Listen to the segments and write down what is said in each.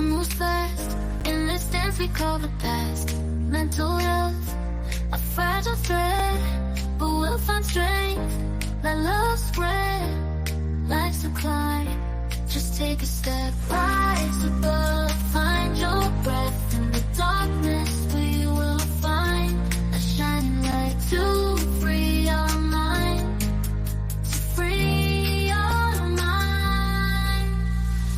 time moves fast. In this dance we call the past. Mental health, a fragile thread, but we'll find strength. Let love spread. Life's a climb, just take a step. Rise above, find your breath. In the darkness we will find a shining light to free our mind, to free our mind.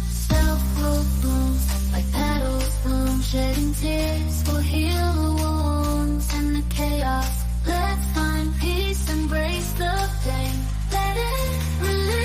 Self-growth blooms like petals bloom, shedding tears will heal the wounds and the chaos. Let's find peace, embrace the pain, let it release.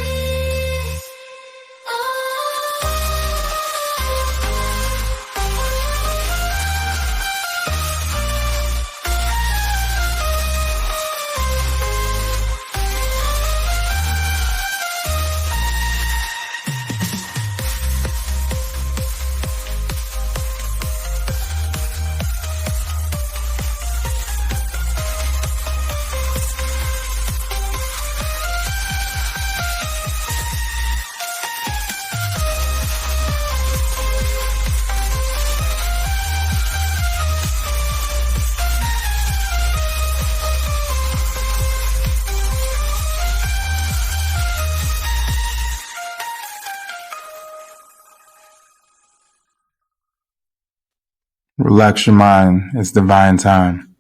Relax your mind. It's divine time.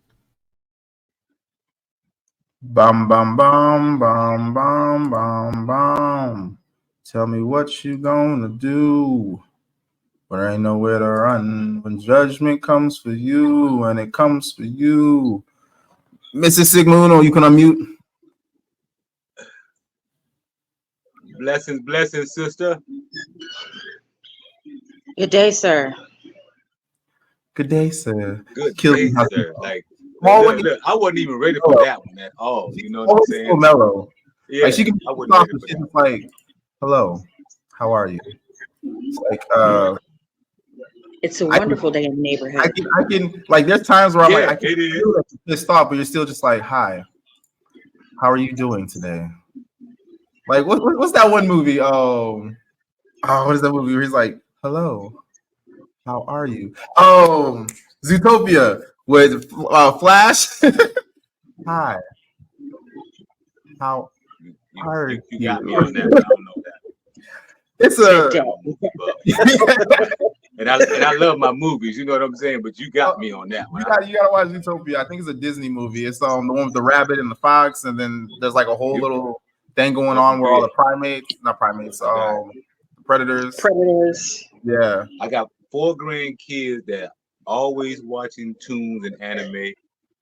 Bum, bum, bum, bum, bum, bum, bum. Tell me what you gonna do. There ain't nowhere to run when judgment comes for you, and it comes for you. Mrs. Sigmuno, you can unmute. Blessings, sister. Good day, sir. Good day, sir. Good day, sir. Like, look, I wasn't even ready for that one at all. You know what I'm saying? So mellow. Yeah, like she can I wasn't ready for she's that. like, hello, how are you? It's like, It's a wonderful day in the neighborhood. I can like, there's times where I'm like, I can it is. feel that you're pissed off, but you're still just like, hi, how are you doing today? Like, what's that one movie? Oh, what is that movie where he's like, hello, how are you? Oh, Zootopia with Flash. Hi, how are you? You got me on that. I don't know that. It's and I love my movies, you know what I'm saying? But you got me on that one. You gotta watch Zootopia. I think it's a Disney movie. It's the one with the rabbit and the fox, and then there's like a whole little thing going on where all the predators. Yeah. I got 4 grandkids that always watching tunes and anime,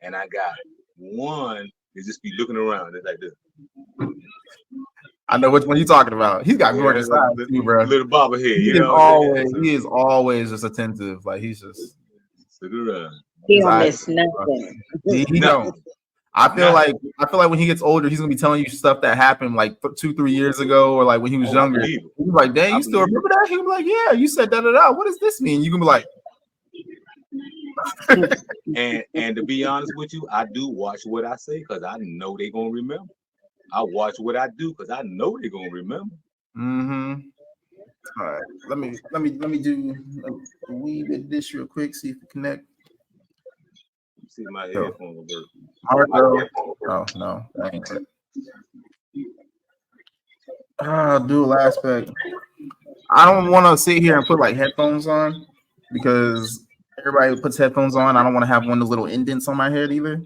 and I got one that just be looking around. It's like this. I know which one you're talking about. He's got gorgeous eyes too, bro. Little bobblehead. He is always just attentive. Like he's just. Look around. He don't miss nothing. He don't. I feel like when he gets older, he's gonna be telling you stuff that happened like 2-3 years ago, or like when he was younger. He's like, "Dang, you still remember that?" He'll be like, "Yeah, you said da da da. What does this mean?" You can be like, and to be honest with you, I do watch what I say because I know they're gonna remember. I watch what I do because I know they're gonna remember. Mm-hmm. All right, let me do a wee bit of this real quick. See if it connect. See my headphones work. Oh no, that ain't it. Dual aspect. I don't want to sit here and put like headphones on because everybody puts headphones on. I don't want to have one of those little indents on my head either.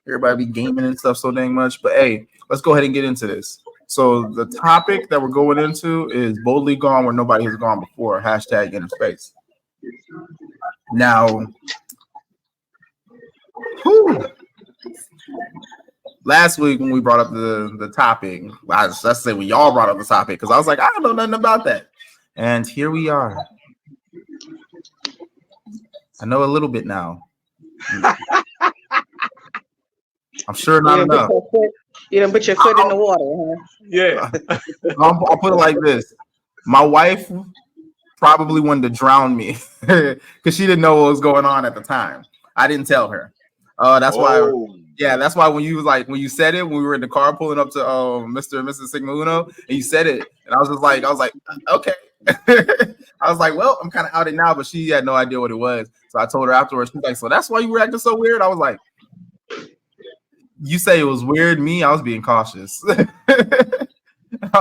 Everybody be gaming and stuff so dang much. But hey, let's go ahead and get into this. So the topic that we're going into is boldly gone where nobody has gone before. Hashtag inner space. Now, last week when we brought up the topic, let's say when y'all brought up the topic, because I was like, I don't know nothing about that. And here we are. I know a little bit now. I'm sure not enough. You done put your foot in the water, huh? Yeah. I'll put it like this. My wife probably wanted to drown me because she didn't know what was going on at the time. I didn't tell her. That's why. Yeah, that's why when you said it, when we were in the car pulling up to Mr. and Mrs. Sigma Uno, and you said it, and I was like, okay, I was like, well, I'm kind of outed now, but she had no idea what it was. So I told her afterwards. She's like, so that's why you were acting so weird? I was like, you say it was weird. Me, I was being cautious. I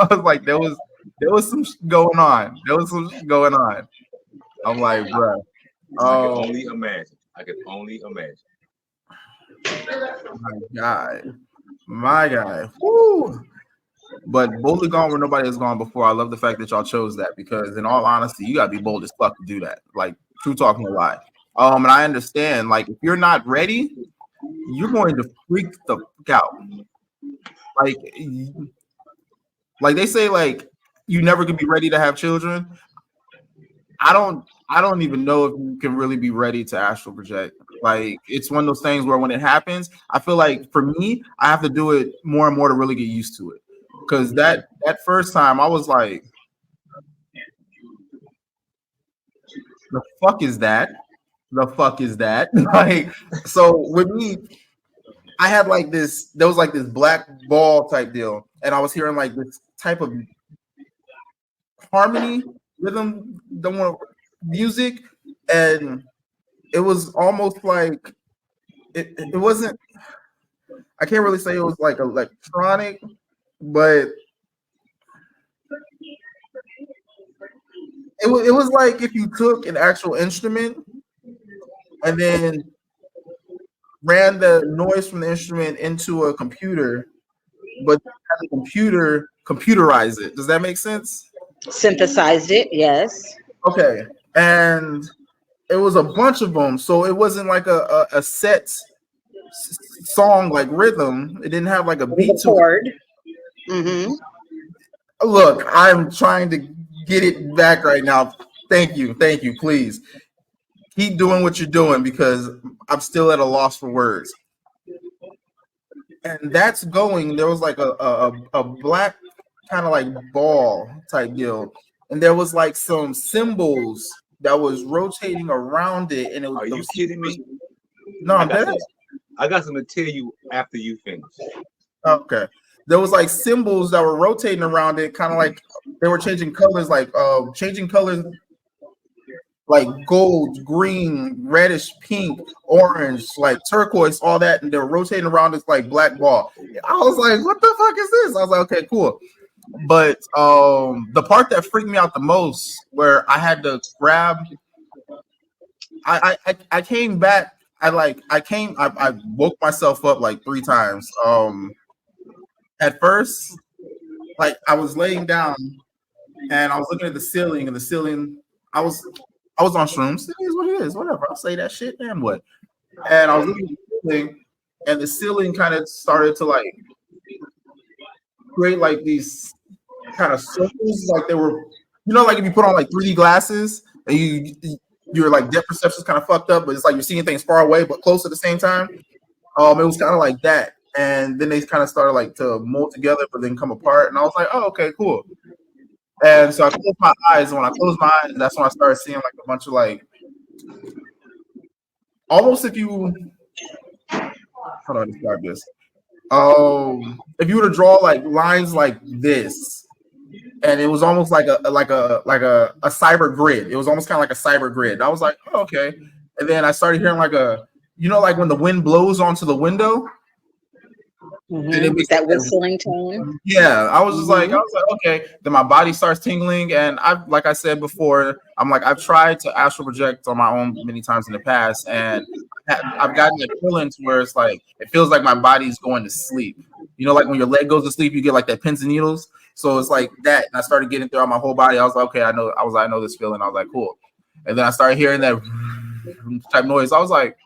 was like, there was some going on. There was some going on. I'm like, bro. I can only imagine. I can only imagine. My guy. Woo. But boldly gone where nobody has gone before. I love the fact that y'all chose that because, in all honesty, you gotta be bold as fuck to do that. Like, true talking, a lie. And I understand. Like, if you're not ready, you're going to freak the fuck out. Like they say, like you never could be ready to have children. I don't even know if you can really be ready to astral project. Like it's one of those things where when it happens, I feel like for me, I have to do it more and more to really get used to it. Because that first time I was like, the fuck is that? The fuck is that? Like, so with me, I had like this, there was like this black ball type deal, and I was hearing like this type of harmony, rhythm, music, and it was almost like it wasn't, I can't really say it was like electronic, but it was like if you took an actual instrument and then ran the noise from the instrument into a computer, but had the computer computerize it. Does that make sense? Synthesized it, yes. Okay. And it was a bunch of them. So it wasn't like a set song like rhythm. It didn't have like a beat to it. Mm-hmm. Look, I'm trying to get it back right now. Thank you, please. Keep doing what you're doing because I'm still at a loss for words. And that's going, there was like a black kind of like ball type deal. And there was like some symbols that was rotating around it. And it was, are you kidding me? No, I'm dead. I got something to tell you after you finish. Okay. There was like symbols that were rotating around it, kind of like they were changing colors, like gold, green, reddish, pink, orange, like turquoise, all that, and they were rotating around this like black ball. I was like, what the fuck is this? I was like, okay, cool. But the part that freaked me out the most, where I had to grab, I came back. I woke myself up like 3 times. At first, like I was laying down and I was looking at the ceiling, and the ceiling, I was on shrooms. It is what it is, whatever. I'll say that shit, and what? And I was looking at the ceiling, and the ceiling kind of started to like create like these kind of circles, like they were, like if you put on like 3D glasses and your like depth perception's kind of fucked up, but it's like you're seeing things far away but close at the same time. It was kind of like that. And then they kind of started like to mold together, but then come apart. And I was like, oh, okay, cool. And so I closed my eyes. And when I closed my eyes, that's when I started seeing like a bunch of like, almost if you, how do I describe this? If you were to draw like lines like this, and it was almost like a cyber grid. It was almost kind of like a cyber grid. I was like, oh, okay. And then I started hearing like like when the wind blows onto the window. Mm-hmm. That whistling tone. Yeah, I was just like, okay. Then my body starts tingling, and like I said before, I've tried to astral project on my own many times in the past, and I've gotten a feeling to where it's like it feels like my body's going to sleep. Like when your leg goes to sleep, you get like that pins and needles. So it's like that, and I started getting throughout my whole body. I was like, okay, I know this feeling. I was like, cool. And then I started hearing that type noise. I was like,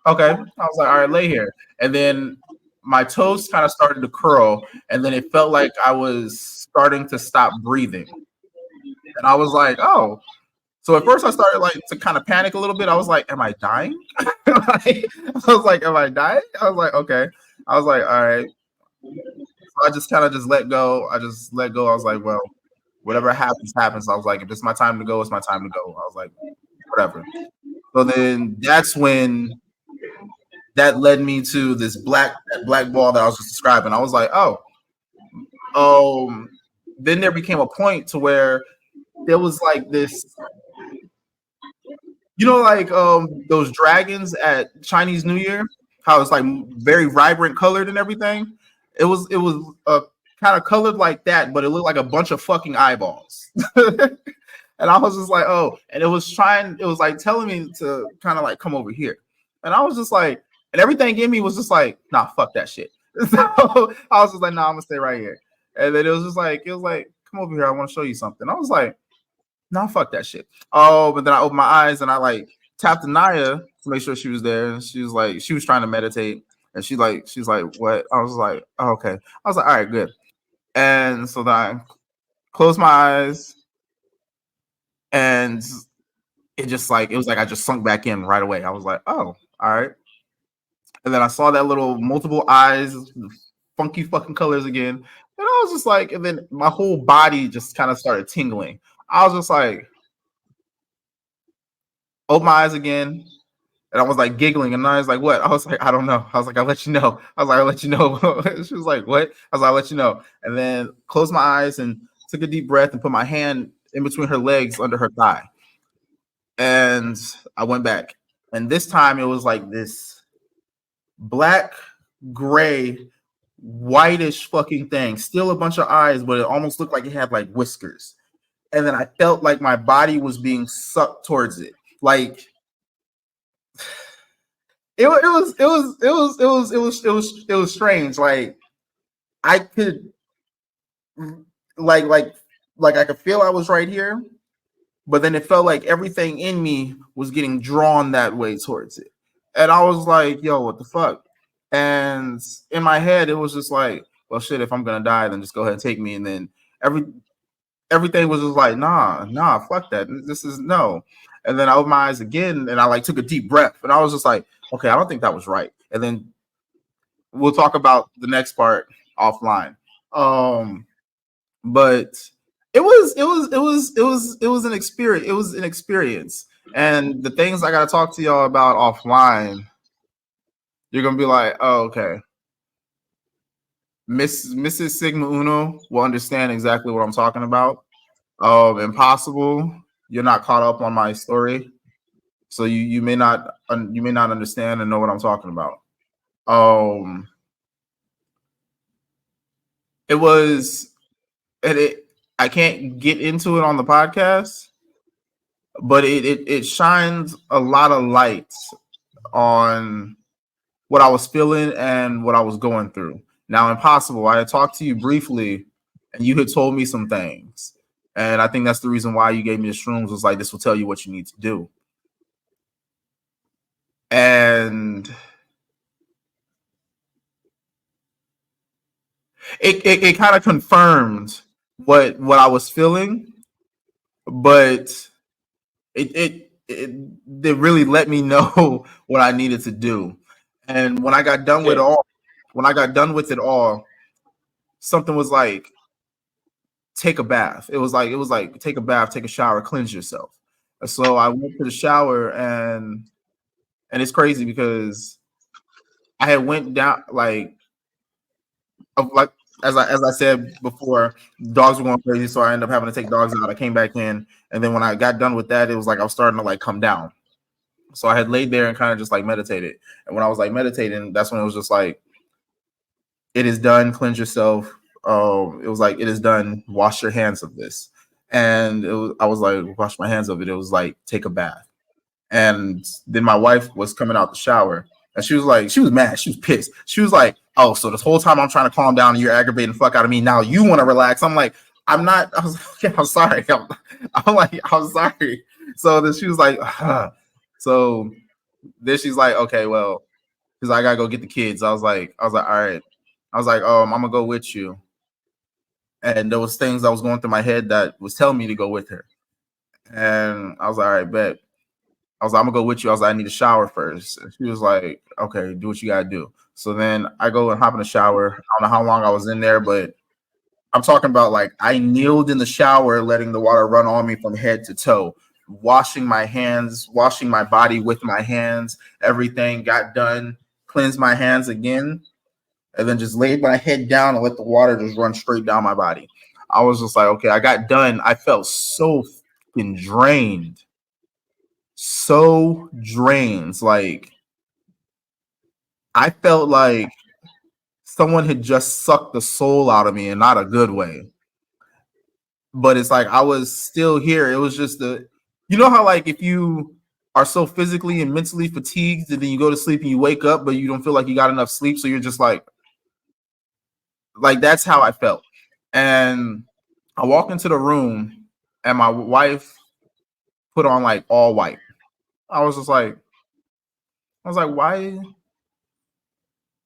okay. I was like, all right, lay here. And then my toes kind of started to curl, and then it felt like I was starting to stop breathing. And I was like, oh. So at first I started like to kind of panic a little bit. I was like, am I dying? I was like, am I dying? I was like, okay. I was like, all right. So I just kind of let go. I just let go. I was like, well, whatever happens, happens. I was like, if it's my time to go, it's my time to go. I was like, whatever. So then that's when that led me to this black ball that I was just describing. I was like, oh, then there became a point to where there was like this, like those dragons at Chinese New Year, how it's like very vibrant colored and everything. It was kind of colored like that, but it looked like a bunch of fucking eyeballs. And I was just like, oh, and it was like telling me to kind of like come over here. And I was just like, and everything in me was just like, nah, fuck that shit. So I was just like, nah, I'm gonna stay right here. And then it was like, come over here, I want to show you something. I was like, nah, fuck that shit. Oh, but then I opened my eyes and I like tapped Anaya to make sure she was there. And she was trying to meditate. And she's like, what? I was like, oh, okay. I was like, all right, good. And so then I closed my eyes. And it was like I just sunk back in right away. I was like, oh, all right. And then I saw that little multiple eyes, funky fucking colors again. And I was just like, and then my whole body just kind of started tingling. I was just like, open my eyes again. And I was like giggling. And I was like, what? I was like, I don't know. I was like, I'll let you know. I was like, I'll let you know. She was like, what? I was like, I'll let you know. And then closed my eyes and took a deep breath and put my hand in between her legs under her thigh. And I went back. And this time it was like this black, gray, whitish fucking thing. Still a bunch of eyes, but it almost looked like it had like whiskers. And then I felt like my body was being sucked towards it. Like it was strange. Like I could like I could feel I was right here, but then it felt like everything in me was getting drawn that way towards it. And I was like, yo, what the fuck? And in my head, it was just like, well, shit, if I'm gonna die, then just go ahead and take me. And then everything was just like, nah, fuck that. This is no. And then I opened my eyes again and I like took a deep breath. And I was just like, okay, I don't think that was right. And then we'll talk about the next part offline. But it was an experience. It was an experience. And the things I gotta talk to y'all about offline, you're gonna be like, oh, okay. Mrs. Sigma Uno will understand exactly what I'm talking about. Impossible, you're not caught up on my story, so you may not understand and know what I'm talking about. It was, and I can't get into it on the podcast, but it shines a lot of light on what I was feeling and what I was going through. Now, Impossible, I had talked to you briefly, and you had told me some things. And I think that's the reason why you gave me the shrooms, was like, this will tell you what you need to do. And it kind of confirmed what I was feeling, but it really let me know what I needed to do. And when I got done with it all, something was like, take a bath. It was like take a bath, take a shower, cleanse yourself. So I went to the shower, and it's crazy because I had went down like as I said before, dogs were going crazy, so I ended up having to take dogs out. I came back in, and then when I got done with that, it was like I was starting to like come down. So I had laid there and kind of just like meditated. And when I was like meditating, that's when it was just like, it is done, cleanse yourself. It was like, it is done, wash your hands of this. And I was like, wash my hands of it. It was like, take a bath. And then my wife was coming out the shower, and she was mad. She was pissed. She was like, oh, so this whole time I'm trying to calm down and you're aggravating the fuck out of me. Now you want to relax. I'm like, I'm not. I was like, yeah, I'm sorry. I'm like, I'm sorry. So then she was like, so then she's like, okay, well, because I gotta go get the kids. I was like, all right. I was like, I'm gonna go with you. And there was things that was going through my head that was telling me to go with her. And I was like, all right, bet. I was like, I'm gonna go with you. I was like, I need a shower first. And she was like, okay, do what you gotta do. So then I go and hop in the shower. I don't know how long I was in there, but I'm talking about like I kneeled in the shower, letting the water run on me from head to toe, washing my hands, washing my body with my hands. Everything got done, cleansed my hands again, and then just laid my head down and let the water just run straight down my body. I was just like, okay, I got done. I felt so fucking drained. So drained. Like, I felt like someone had just sucked the soul out of me in not a good way. But it's like I was still here. It was just you know how like if you are so physically and mentally fatigued and then you go to sleep and you wake up, but you don't feel like you got enough sleep. So you're just like that's how I felt. And I walk into the room and my wife put on like all white. I was like, why?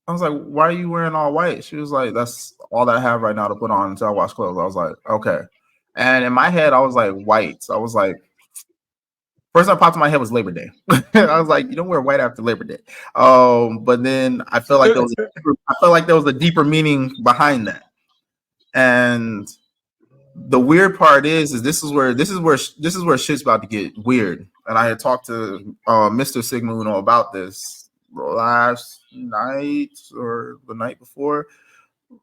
I was like, why are you wearing all white? She was like, that's all that I have right now to put on until I wash clothes. I was like, okay. And in my head, I was like, white. I was like, first thing that popped in my head was Labor Day. I was like, you don't wear white after Labor Day. But then I felt like there was a deeper meaning behind that. And the weird part is this is where shit's about to get weird. And I had talked to Mr. Sigma Uno about this last night or the night before.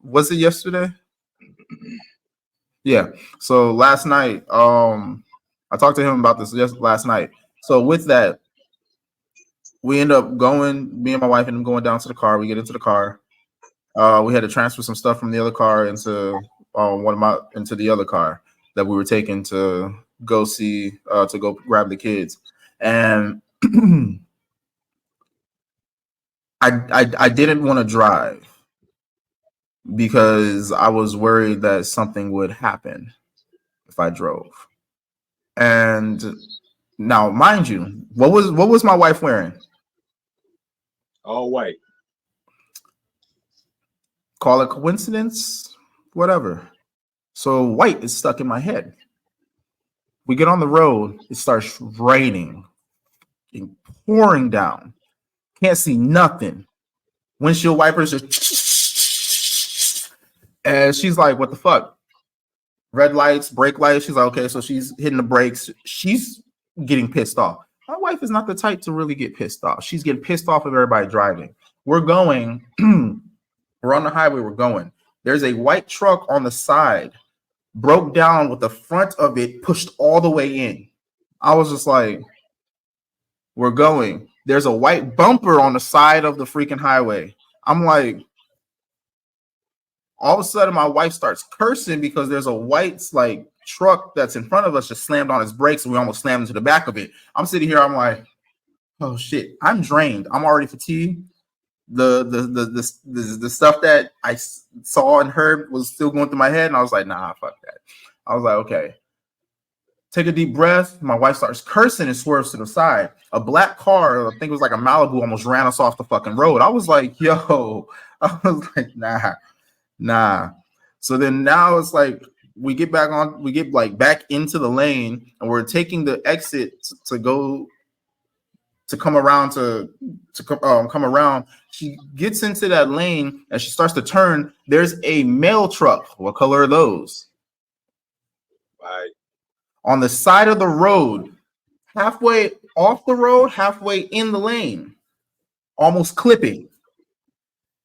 Was it yesterday? Yeah. So last night, I talked to him about this last night. So with that, we end up going, me and my wife end up going down to the car. We get into the car. We had to transfer some stuff from the other car into into the other car that we were taking to go see, to go grab the kids. And I didn't want to drive because I was worried that something would happen if I drove. And now, mind you, what was my wife wearing? All white. Call it coincidence, whatever. So white is stuck in my head. We get on the road, it starts raining, pouring down. Can't see nothing. Windshield wipers just, and she's like, what the fuck? Red lights, brake lights. She's like, okay, so she's hitting the brakes. She's getting pissed off. My wife is not the type to really get pissed off. She's getting pissed off of everybody driving. We're going, we're on the highway, we're going. There's a white truck on the side, broke down with the front of it pushed all the way in. I was just like, we're going. There's a white bumper on the side of the freaking highway. I'm like, all of a sudden my wife starts cursing because there's a white like truck that's in front of us just slammed on its brakes and we almost slammed into the back of it. I'm sitting here, I'm like, oh shit, I'm drained. I'm already fatigued. The stuff that I saw and heard was still going through my head, and I was like, nah, fuck that. I was like, okay. Take a deep breath. My wife starts cursing and swerves to the side. A black car, I think it was like a Malibu, almost ran us off the fucking road. I was like, yo, I was like, nah. So then now it's like we get like back into the lane and we're taking the exit to come around come around. She gets into that lane and she starts to turn. There's a mail truck. What color are those? Right. On the side of the road, halfway off the road, halfway in the lane, almost clipping.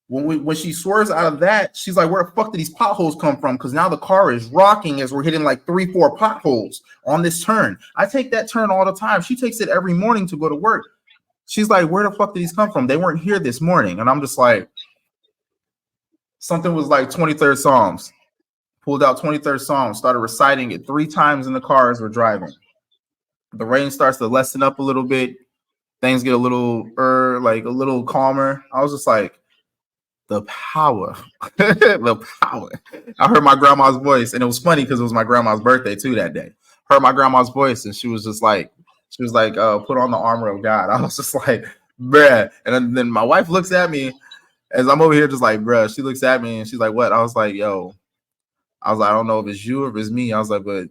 When she swerves out of that, she's like, where the fuck did these potholes come from? Because now the car is rocking as we're hitting like 3-4 potholes on this turn. I take that turn all the time. She takes it every morning to go to work. She's like, where the fuck did these come from? They weren't here this morning. And I'm just like, something was like 23rd Psalms. Pulled out 23rd Psalms, started reciting it 3 times in the car as we're driving. The rain starts to lessen up a little bit. Things get a little calmer. I was just like, the power. The power. I heard my grandma's voice, and it was funny because it was my grandma's birthday too that day. Heard my grandma's voice, and she was like, put on the armor of God. I was just like, bruh. And then my wife looks at me as I'm over here just like, bruh. She looks at me and she's like, what? I was like, yo. I was like, I don't know if it's you or if it's me. I was like, but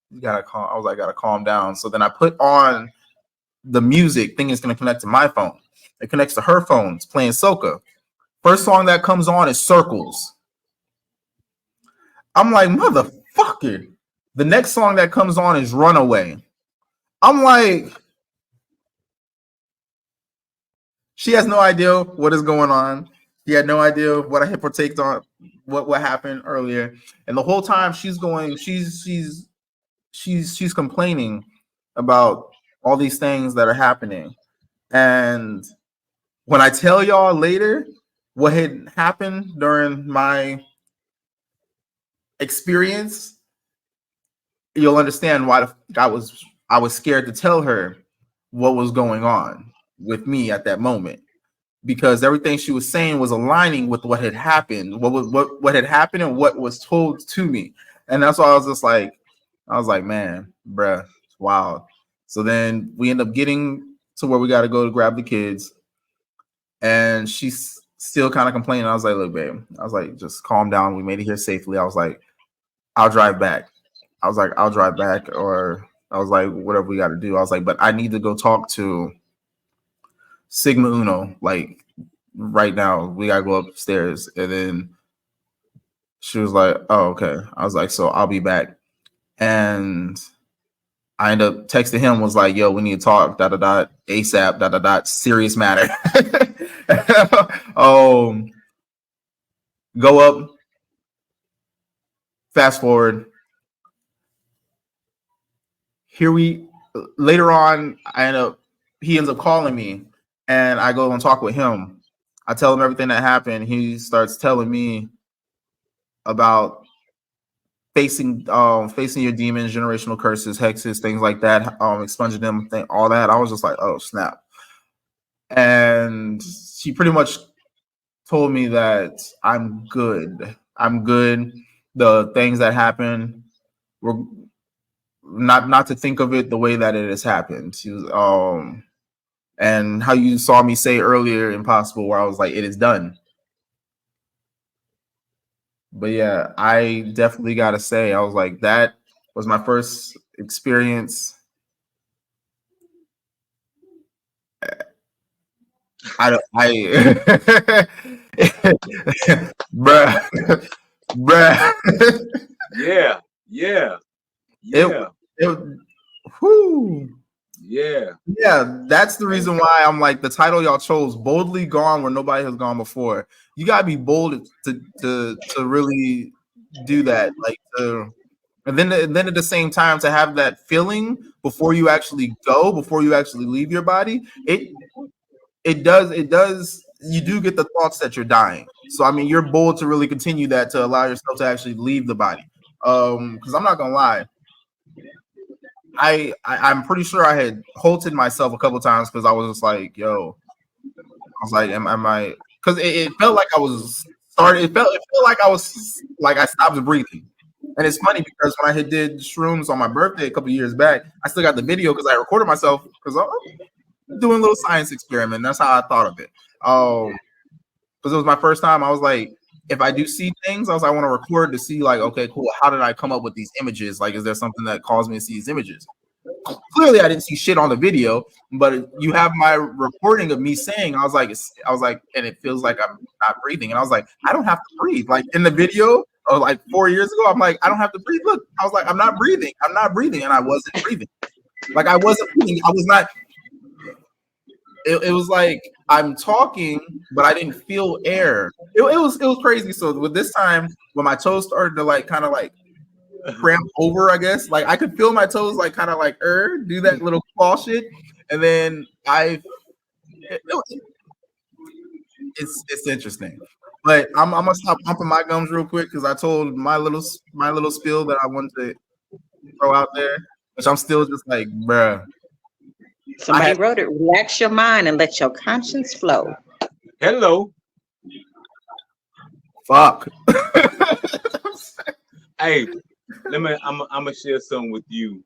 you gotta calm. I was like, gotta calm down. So then I put on the music, thinking it's gonna connect to my phone. It connects to her phone. It's playing soca. First song that comes on is Circles. I'm like, motherfucker. The next song that comes on is Runaway. I'm like, she has no idea what is going on. She had no idea what I had partaked on, what happened earlier, and the whole time she's complaining about all these things that are happening. And when I tell y'all later what had happened during my experience, you'll understand why I was scared to tell her what was going on with me at that moment, because everything she was saying was aligning with what had happened, what had happened and what was told to me. And that's why I was like, man, bruh, it's wild. So then we end up getting to where we got to go to grab the kids, and she's still kind of complaining. I was like, look, babe, I was like, just calm down. We made it here safely. I was like, I'll drive back. I was like, I'll drive back, or I was like, whatever we got to do. I was like, but I need to go talk to Sigma Uno, like right now. We gotta go upstairs. And then she was like, oh, okay. I was like, so I'll be back. And I ended up texting him, was like, yo, we need to talk, ASAP, serious matter. Go up, fast forward. Later on, he ends up calling me, and I go and talk with him. I tell him everything that happened. He starts telling me about facing your demons, generational curses, hexes, things like that, expunging them, all that. I was just like, oh snap. And she pretty much told me that I'm good. The things that happened were not to think of it the way that it has happened. She was and how you saw me say earlier, impossible, where I was like, it is done. But yeah, I definitely gotta say, I was like, that was my first experience. Bruh, bruh. Yeah. Whoo. Yeah. Yeah, that's the reason why I'm like, the title y'all chose, boldly gone where nobody has gone before. You gotta be bold to really do that, like and then at the same time to have that feeling before you actually go, before you actually leave your body. It does, you do get the thoughts that you're dying. So I mean, you're bold to really continue that, to allow yourself to actually leave the body. Because I'm not gonna lie, I'm pretty sure I had halted myself a couple times, because I was just like, yo, I was like, am I? Because it felt like I was started. It felt like I was like, I stopped breathing. And it's funny because when I had did shrooms on my birthday a couple years back, I still got the video because I recorded myself, because I'm doing a little science experiment. That's how I thought of it. Because it was my first time. I was like, if I do see things, I want to record to see, like, okay, cool. How did I come up with these images? Like, is there something that caused me to see these images? Clearly, I didn't see shit on the video, but you have my recording of me saying, I was like, and it feels like I'm not breathing. And I was like, I don't have to breathe. Like in the video, like 4 years ago, I'm like, I don't have to breathe. Look, I was like, I'm not breathing. And I wasn't breathing. Like I wasn't breathing. I was not. It was like I'm talking, but I didn't feel air. It was crazy. So with this time, when my toes started to like kind of like cramp over, I guess, like I could feel my toes like kind of like do that little claw shit, and then it's interesting. But I'm gonna stop pumping my gums real quick, because I told my little spiel that I wanted to throw out there, which I'm still just like, bruh. Somebody wrote it. Relax your mind and let your conscience flow. Hello. Fuck. Hey, I'm gonna share something with you,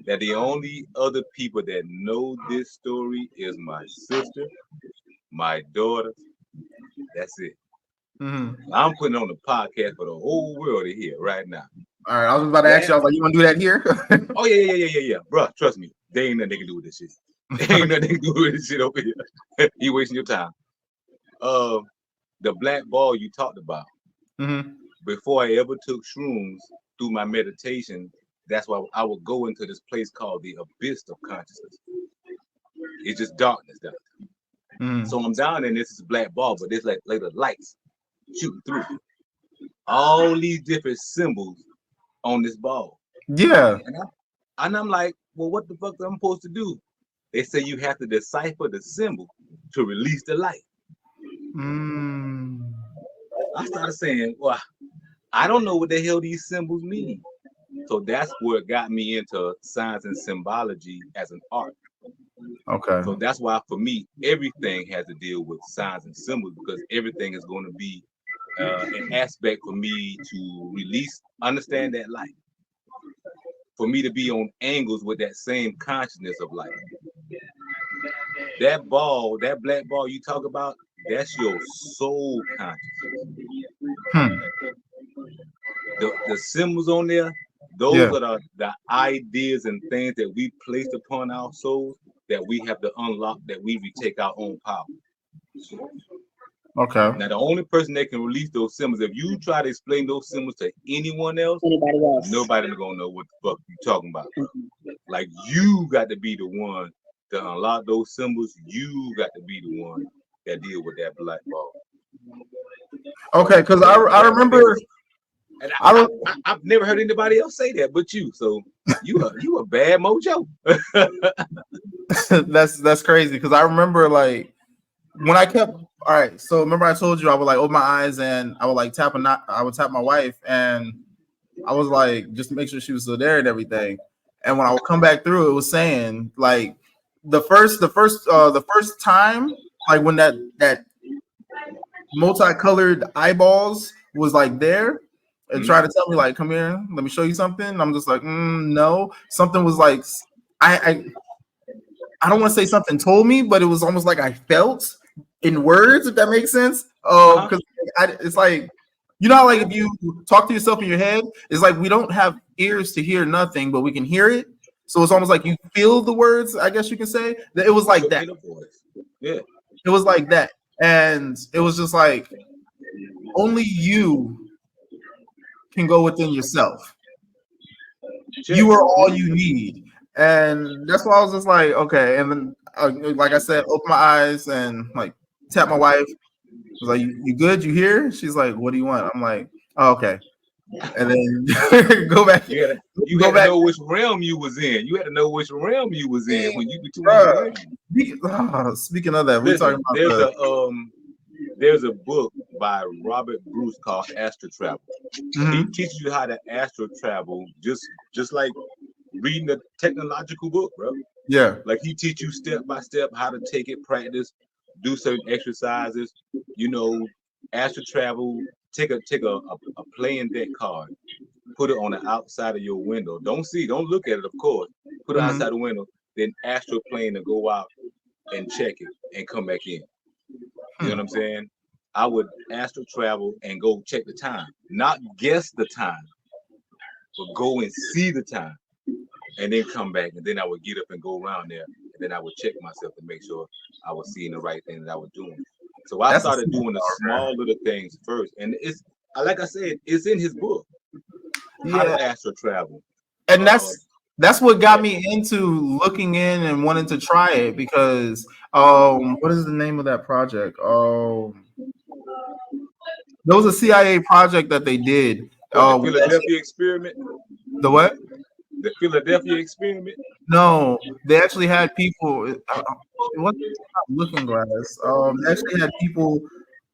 that the only other people that know this story is my sister, my daughter. That's it. Mm-hmm. I'm putting on the podcast for the whole world to hear right now. All right, I was about to ask you. I was like, "You want to do that here?" Oh yeah, bro. Trust me, they ain't nothing they can do with this shit. They ain't nothing they can do with this shit over here. You wasting your time. The black ball you talked about. Mm-hmm. Before I ever took shrooms, through my meditation, that's why I would go into this place called the abyss of consciousness. It's just darkness down there. So I'm down there, and this is a black ball, but there's like the lights shooting through all these different symbols on this ball. Yeah. And I'm like, well, what the fuck am I supposed to do? They say you have to decipher the symbol to release the light. I started saying, well, I don't know what the hell these symbols mean. So that's what got me into science and symbology as an art. Okay. So that's why for me, everything has to deal with signs and symbols, because everything is going to be an aspect for me to understand that light. For me to be on angles with that same consciousness of light. That ball, that black ball you talk about, that's your soul consciousness. The symbols on there, those are the ideas and things that we placed upon our souls that we have to unlock, that we retake our own power. Okay. Now, the only person that can release those symbols, if you try to explain those symbols to anybody else, nobody's gonna know what the fuck you talking about. Like, you got to be the one to unlock those symbols. You got to be the one that deal with that black ball. Okay, because I remember. And I've never heard anybody else say that but you. So you a bad mojo. That's crazy, because I remember like when I kept all right. So remember I told you I would like open my eyes and I would like tap my wife, and I was like just to make sure she was still there and everything. And when I would come back through, it was saying like the first time, like when that multicolored eyeballs was like there and try to tell me like, come here, let me show you something. I'm just like, no. Something was like, I don't want to say something told me, but it was almost like I felt in words, if that makes sense. Because it's like, you know how like if you talk to yourself in your head, it's like we don't have ears to hear nothing, but we can hear it. So it's almost like you feel the words, I guess you can say. That it was like that. Yeah. It was like that. And it was just like only you can go within yourself. You are all you need. And that's why I was just like, okay. And then like I said, open my eyes and like tap my wife. I was like, you good? You here? She's like, what do you want? I'm like, oh, okay. And then go back. You had to know which realm you was in. You had to know which realm you was in when you between. Speaking of that, we're talking about there's a book by Robert Bruce called Astral Travel. He teaches you how to astral travel, just like reading a technological book, bro. Yeah. Like he teach you step by step how to take it, practice, do certain exercises, astral travel, take a playing deck card, put it on the outside of your window. Don't look at it, of course. Put it outside the window, then astral plane to go out and check it and come back in. You know what I'm saying? I would astral travel and go check the time, not guess the time, but go and see the time, and then come back. And then I would get up and go around there, and then I would check myself to make sure I was seeing the right thing that I was doing. So I started doing the small little things first, and it's like I said, it's in his book. How to astral travel, and that's what got me into looking in and wanting to try it, because what is the name of that project? There was a CIA project that they did. The Philadelphia experiment. The what? The Philadelphia experiment. No, they actually had people. It wasn't Looking Glass. They actually had people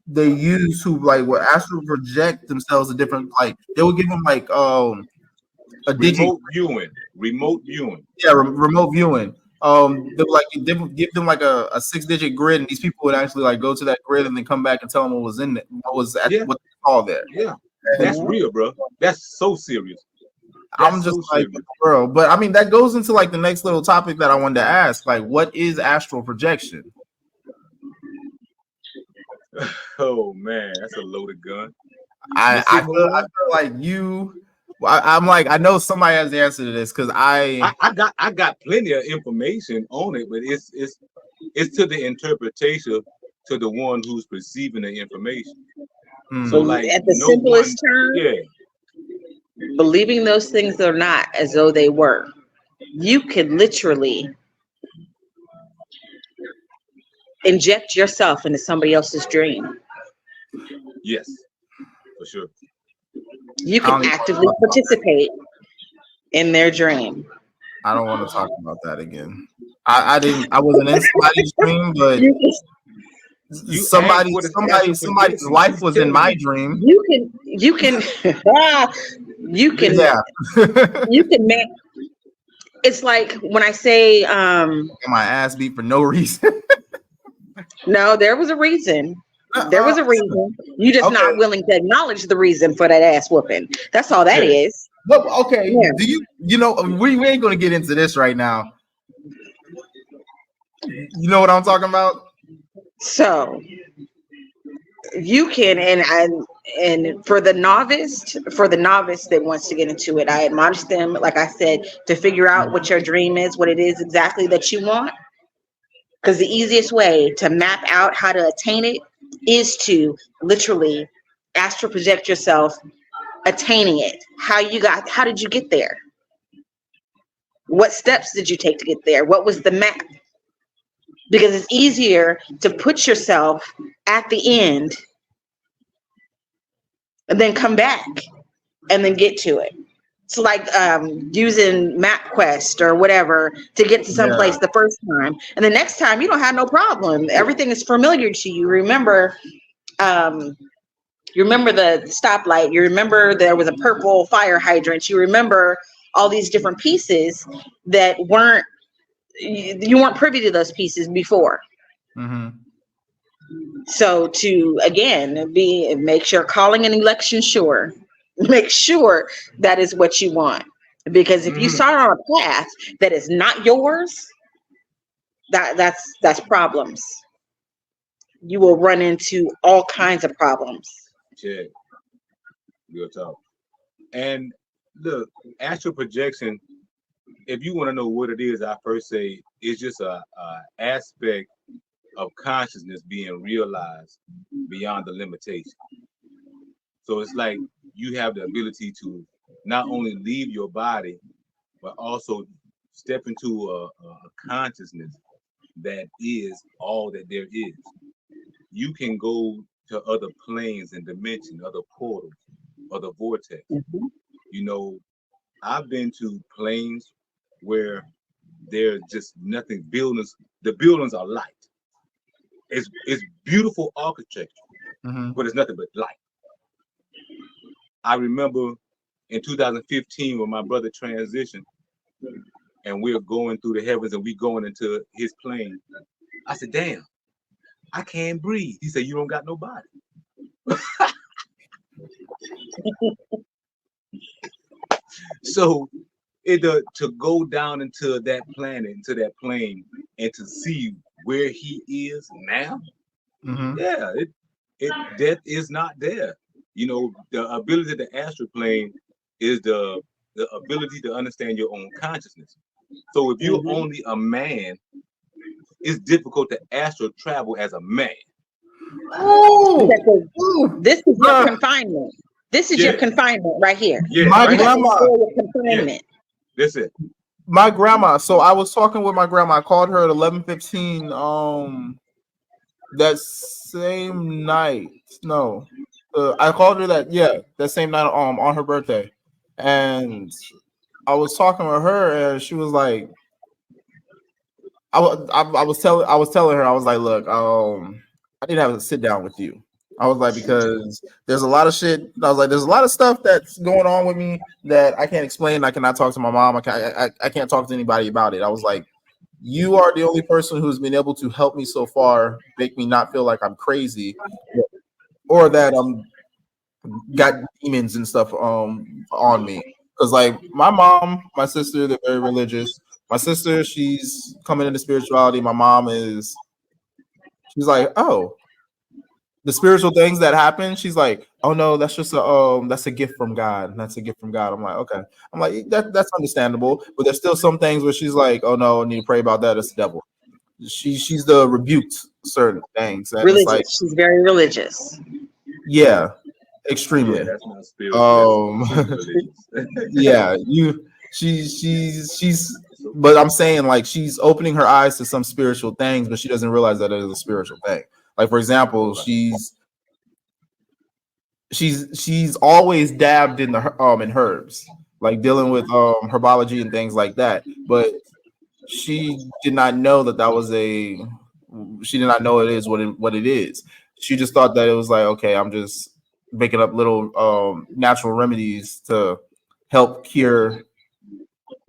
they used who like would astral project themselves to different, like they would give them like a remote viewing. Yeah, remote viewing. They would give them like a 6-digit grid, and these people would actually like go to that grid and then come back and tell them what was in it, what they saw there. Yeah, that's real, bro. That's so serious. I'm just so like, bro, but I mean that goes into like the next little topic that I wanted to ask. Like, what is astral projection? Oh man, that's a loaded gun. I feel like I'm like, I know somebody has the answer to this, because I got plenty of information on it, but it's to the interpretation to the one who's perceiving the information. So like at the simplest term, believing those things are not as though they were. You could literally inject yourself into somebody else's dream. Yes, for sure. You I can don't even actively want to talk about that. participate in their dream. I don't want to talk about that again. I wasn't in somebody's dream, but You can You ask what is astral somebody's projection, life she's was in telling my you. dream. you can you can you can Yeah. you can make it's like when I say My ass beat for no reason. no, there was a reason. There Uh, was a reason. You just okay. not willing to acknowledge the reason for that ass whooping. That's all that Okay. is. Look, okay. Yeah. Do you know we ain't gonna get into this right now. You know what I'm talking about? So you can and for the novice that wants to get into it, I admonish them, like I said, to figure out what your dream is, what it is exactly that you want. Because the easiest way to map out how to attain it is to literally astral project yourself attaining it. How did you get there? What steps did you take to get there? What was the map? Because it's easier to put yourself at the end and then come back and then get to it. It's like using MapQuest or whatever to get to some place the first time, and the next time you don't have no problem. Everything is familiar to you. You remember the stoplight. You remember there was a purple fire hydrant. You remember all these different pieces that you weren't privy to those pieces before. Mm-hmm. So to again make sure calling an election sure. Make sure that is what you want. Because if you start on a path that is not yours, that's problems. You will run into all kinds of problems. Check. Real talk. And look, astral projection, if you want to know what it is, I first say it's just a aspect of consciousness being realized beyond the limitation. So it's like you have the ability to not only leave your body, but also step into a consciousness that is all that there is. You can go to other planes and dimensions, other portals, other vortex. Mm-hmm. You know, I've been to planes where there's just nothing. Buildings, the buildings are light. It's beautiful architecture, but it's nothing but light. I remember in 2015 when my brother transitioned and we're going through the heavens and we going into his plane. I said, damn, I can't breathe. He said, you don't got no body. So to go down into that planet, into that plane, and to see where he is now, yeah, death is not there. You know, the ability to astral plane is the ability to understand your own consciousness. So if you're only a man, it's difficult to astral travel as a man. This is your confinement. This is your confinement right here. Yeah, my right grandma. Yeah. That's it. My grandma. So I was talking with my grandma. I called her at 11:15. That same night. No, I called her that same night. On her birthday, and I was talking with her, and she was like, I was telling her, I was like, look, I need to have a sit down with you. I was like, because there's a lot of shit. I was like, there's a lot of stuff that's going on with me that I can't explain. I cannot talk to my mom. I can't talk to anybody about it. I was like, you are the only person who's been able to help me so far, make me not feel like I'm crazy, or that I'm got demons and stuff on me. Because like my mom, my sister, they're very religious. My sister, she's coming into spirituality. My mom she's like, oh, the spiritual things that happen. She's like, oh no, that's just that's a gift from God. That's a gift from God. I'm like, okay. I'm like, that's understandable. But there's still some things where she's like, oh no, I need to pray about that. It's the devil. She's the rebuked certain things. And Religious. it's like, She's very religious. Yeah, extremely. Yeah, that's not spiritual. Yeah, she's But I'm saying like she's opening her eyes to some spiritual things, but she doesn't realize that it is a spiritual thing. Like for example, she's always dabbed in the in herbs, like dealing with herbology and things like that. But she did not know that was she did not know it is what it is. She just thought that it was like, okay, I'm just making up little natural remedies to help cure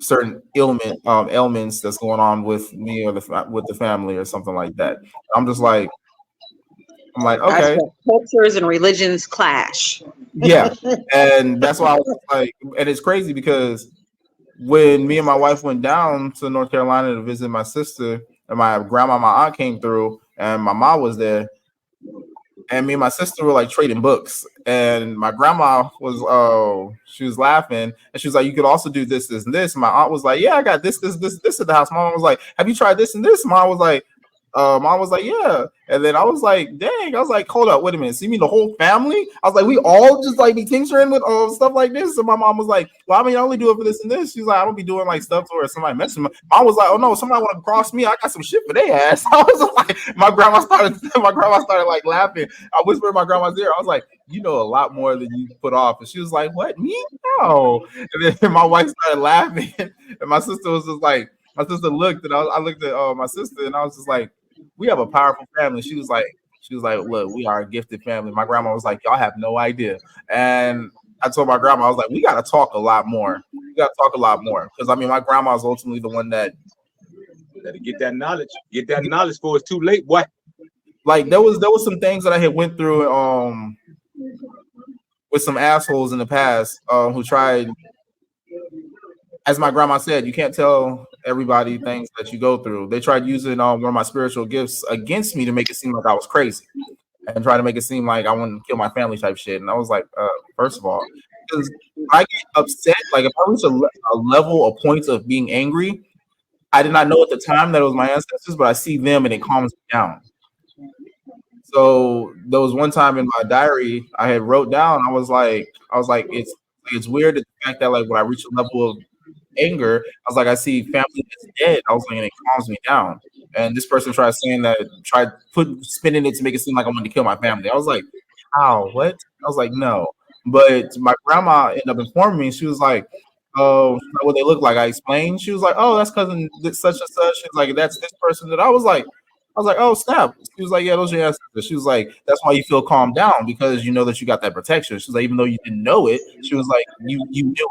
certain ailments that's going on with me or with the family or something like that. I'm like, That's okay, where cultures and religions clash. yeah, and that's why I was like, and it's crazy because when me and my wife went down to North Carolina to visit my sister, and my grandma, my aunt came through, and my mom was there. And me and my sister were like trading books, and my grandma was she was laughing, and she was like, "You could also do this, this, and this." And my aunt was like, "Yeah, I got this at the house." Mom was like, "Have you tried this and this?" Mom was like, "Yeah." And then I was like, "Dang!" I was like, "Hold up, wait a minute. So you mean the whole family?" I was like, "We all just like be tincturing with stuff like this." And my mom was like, "Well, I mean, I only do it for this and this." She's like, "I don't be doing like stuff where somebody messing." Mom was like, "Oh no, somebody want to cross me. I got some shit for their ass." I was like, my grandma started like laughing. I whispered in my grandma's ear. I was like, "You know a lot more than you put off." And she was like, "What, me? No." And then my wife started laughing, and my sister was just like, my sister looked, and I looked at my sister, and I was just like, "We have a powerful family." She was like, "Look, we are a gifted family." My grandma was like, "Y'all have no idea." And I told my grandma, I was like, "We got to talk a lot more. We got to talk a lot more." Because I mean, my grandma is ultimately the one that get that knowledge. Get that knowledge before it's too late, boy. Like there was some things that I had went through with some assholes in the past who tried, as my grandma said, you can't tell everybody things that you go through. They tried using one of my spiritual gifts against me to make it seem like I was crazy and try to make it seem like I wanted to kill my family type shit. And I was like, first of all, because I get upset, like if I reach a level, a point of being angry, I did not know at the time that it was my ancestors, but I see them and it calms me down. So there was one time in my diary I had wrote down, I was like, it's weird the fact that like when I reach a level of anger, I was like, I see family that's dead. I was like, and it calms me down. And this person tried spinning it to make it seem like I wanted to kill my family. I was like, how? What? I was like, no. But my grandma ended up informing me. She was like, oh, what they look like. I explained. She was like, oh, that's cousin such and such. She was like, that's this person that I was like, oh, snap. She was like, yeah, those are your ancestors. She was like, that's why you feel calmed down because you know that you got that protection. She was like, even though you didn't know it, she was like, you knew it.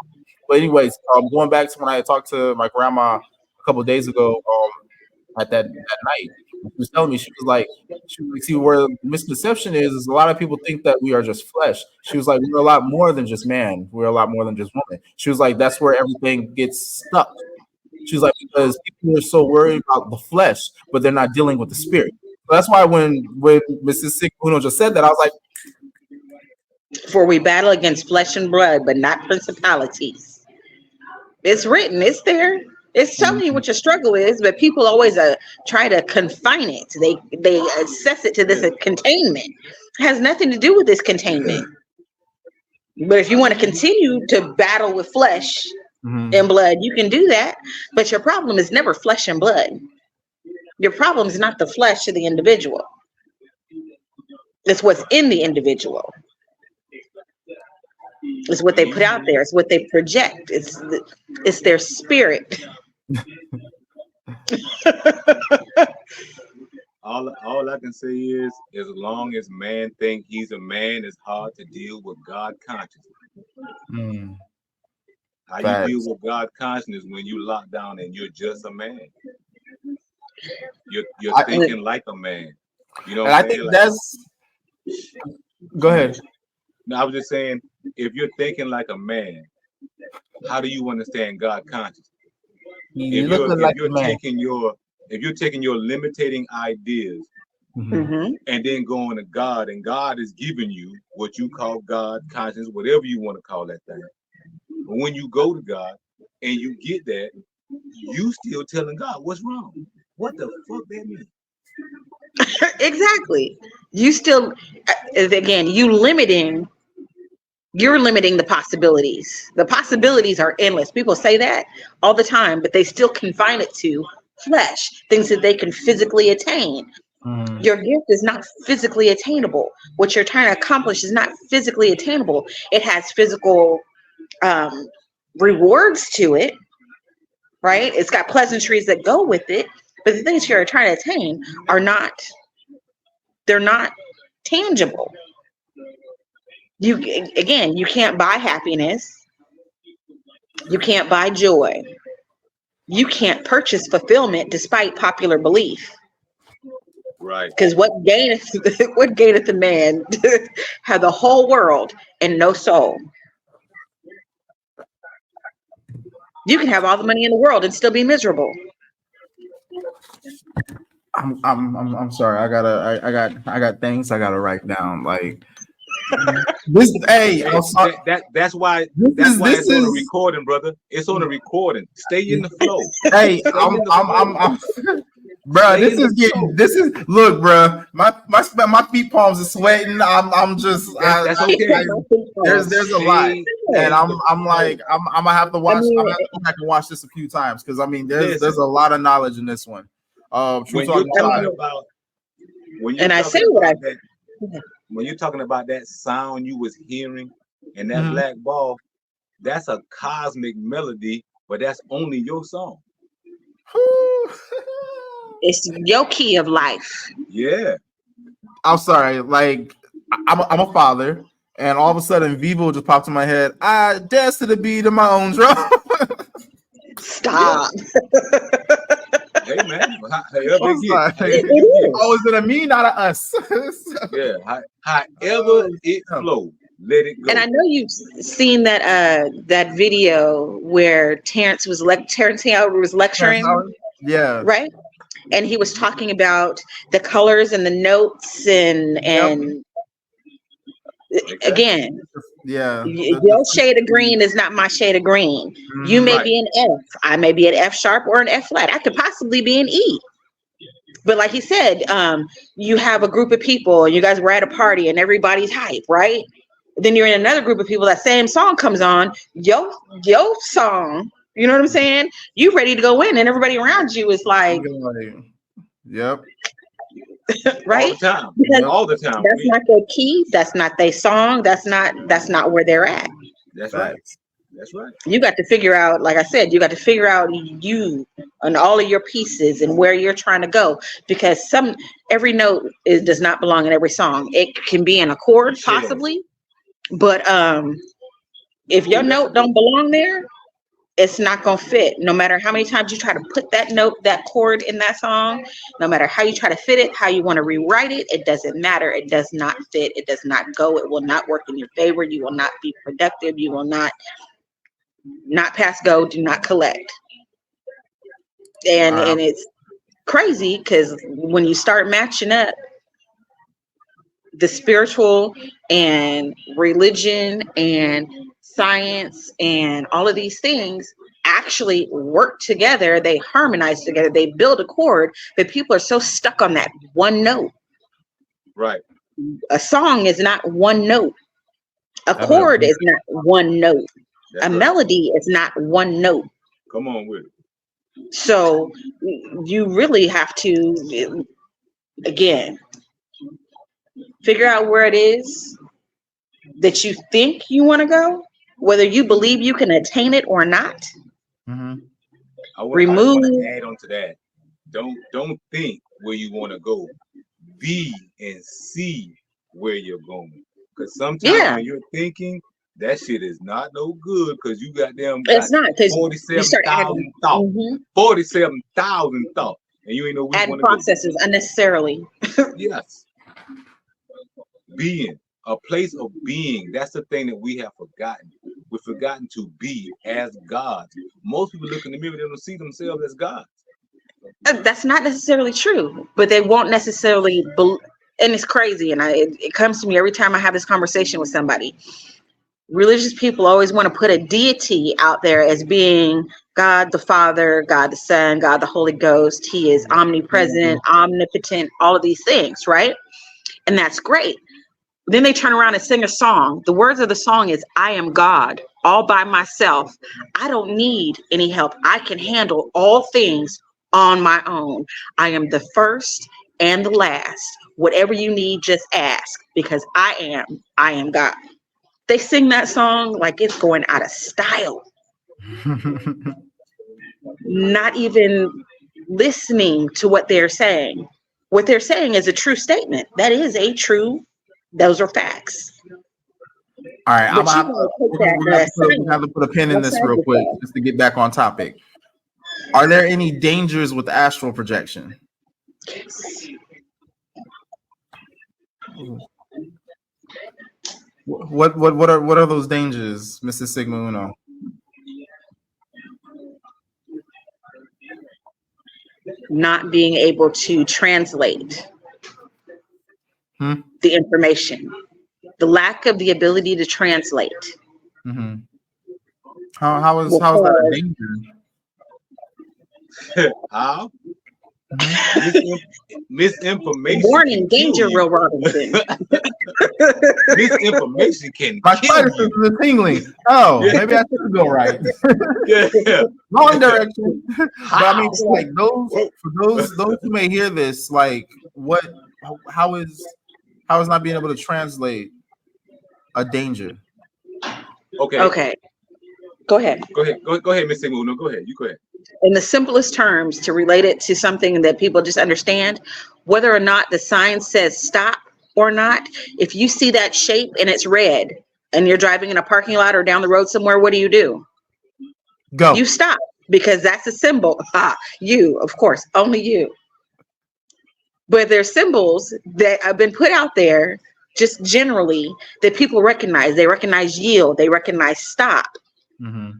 But anyways, going back to when I talked to my grandma a couple of days ago at that night, she was telling me, she was like, see, where the misconception is a lot of people think that we are just flesh. She was like, we're a lot more than just man. We're a lot more than just woman. She was like, that's where everything gets stuck. She was like, because people are so worried about the flesh, but they're not dealing with the spirit. So that's why when Mrs. Sikuno just said that, I was like, for we battle against flesh and blood, but not principalities. It's written, it's there. It's telling you what your struggle is, but people always try to confine it. They assess it to this containment. It has nothing to do with this containment. But if you want to continue to battle with flesh and blood, you can do that. But your problem is never flesh and blood. Your problem is not the flesh of the individual. It's what's in the individual. It's what they put out there. It's what they project. It's their spirit. all I can say is, as long as man think he's a man, it's hard to deal with God consciousness. How you deal with God consciousness when you lock down and you're just a man? You're thinking like a man. You know, and I think that's. Go ahead. No, I was just saying, if you're thinking like a man, how do you understand God consciousness? If you're taking your limiting ideas and then going to God, and God is giving you what you call God consciousness, whatever you want to call that thing. But when you go to God and you get that, you still telling God what's wrong. What the fuck that mean? Exactly. You still, again, you limiting You're limiting the possibilities. The possibilities are endless. People say that all the time, but they still confine it to flesh, things that they can physically attain. Your gift is not physically attainable. What you're trying to accomplish is not physically attainable. It has physical rewards to it, right? It's got pleasantries that go with it, but the things you're trying to attain are not, they're not tangible. You can't buy happiness. You can't buy joy. You can't purchase fulfillment despite popular belief. Right. Because what gaineth the man have the whole world and no soul? You can have all the money in the world and still be miserable. I'm sorry. I got things I gotta write down. Like this. Hey, that's why it's on a recording, brother. It's on a recording. Stay in the flow. Hey, I'm bro, this is look, bro. My feet palms are sweating. I'm just that's okay. There's a lot, and I'm like I'm gonna have to watch. I'm gonna have to go back and watch this a few times because I mean there's a lot of knowledge in this one. When you're talking about that sound you was hearing and that black ball, that's a cosmic melody, but that's only your song. It's your key of life. Yeah. I'm sorry. Like I'm a father, and all of a sudden Vivo just popped in my head. I dance to the beat of my own drum. Stop. Hey man, is it a me, not a us? Yeah. However it flows, let it go. And I know you've seen that video where Terrence Howard was lecturing. Yeah. Right. And he was talking about the colors and the notes and again, yeah, your shade of green is not my shade of green. You may be an F. I may be an F sharp or an F flat. I could possibly be an E. But like he said, you have a group of people and you guys were at a party and everybody's hype, right? Then you're in another group of people, that same song comes on, your song, you know what I'm saying? You ready to go in and everybody around you is like, yep. Right? All the time. That's not their key. That's not their song. That's not where they're at. That's right. That's right. You got to figure out, like I said, you got to figure out you and all of your pieces and where you're trying to go, because every note does not belong in every song. It can be in a chord possibly, but if your note don't belong there, it's not going to fit. No matter how many times you try to put that note, that chord in that song, no matter how you try to fit it, how you want to rewrite it, it doesn't matter. It does not fit. It does not go. It will not work in your favor. You will not be productive. You will not pass go, do not collect. And it's crazy because when you start matching up the spiritual and religion and science and all of these things actually work together, they harmonize together, they build a chord, but people are so stuck on that one note. Right. A song is not one note. A chord is not one note. A melody is not one note. Come on with it. So you really have to, again, figure out where it is that you think you want to go, whether you believe you can attain it or not. I want to add on to that. Don't think where you want to go. Be and see where you're going. Because sometimes when you're thinking, that shit is not no good because you got them. It's not, because 47,000 thoughts. 47,000 thoughts. And you ain't know which one processes unnecessarily. Yes. Being. A place of being. That's the thing that we have forgotten. We've forgotten to be as gods. Most people look in the mirror, they don't see themselves as gods. That's not necessarily true, but they won't necessarily and it's crazy. And it comes to me every time I have this conversation with somebody. Religious people always want to put a deity out there as being God the Father, God the Son, God the Holy Ghost. He is omnipresent, omnipotent, all of these things, right? And that's great. Then they turn around and sing a song. The words of the song is, I am God, all by myself. I don't need any help. I can handle all things on my own. I am the first and the last. Whatever you need, just ask, because I am God. They sing that song like it's going out of style, not even listening to what they're saying. What they're saying is a true statement. That is a true, those are facts. All right, But you want we have to put a pin in this real quick just to get back on topic. Are there any dangers with astral projection? What are those dangers, Mr. Sigma Uno? Not being able to translate the information, the lack of the ability to translate. Mm-hmm. How is that a danger? How? Misinformation. Warning, danger, Will Robinson. Misinformation can my kill spider you. senses are tingling. Oh, maybe I should go right. Yeah. Wrong direction. But I mean, like those who may hear this, like, how is not being able to translate a danger? Okay. Go ahead. Go ahead, Miss Sigma. No, go ahead. You go ahead. In the simplest terms, to relate it to something that people just understand, whether or not the sign says stop or not, if you see that shape and it's red and you're driving in a parking lot or down the road somewhere, what do? Go. You stop, because that's a symbol. You, of course, only you. But there's symbols that have been put out there just generally that people recognize. They recognize yield. They recognize stop. Mm-hmm.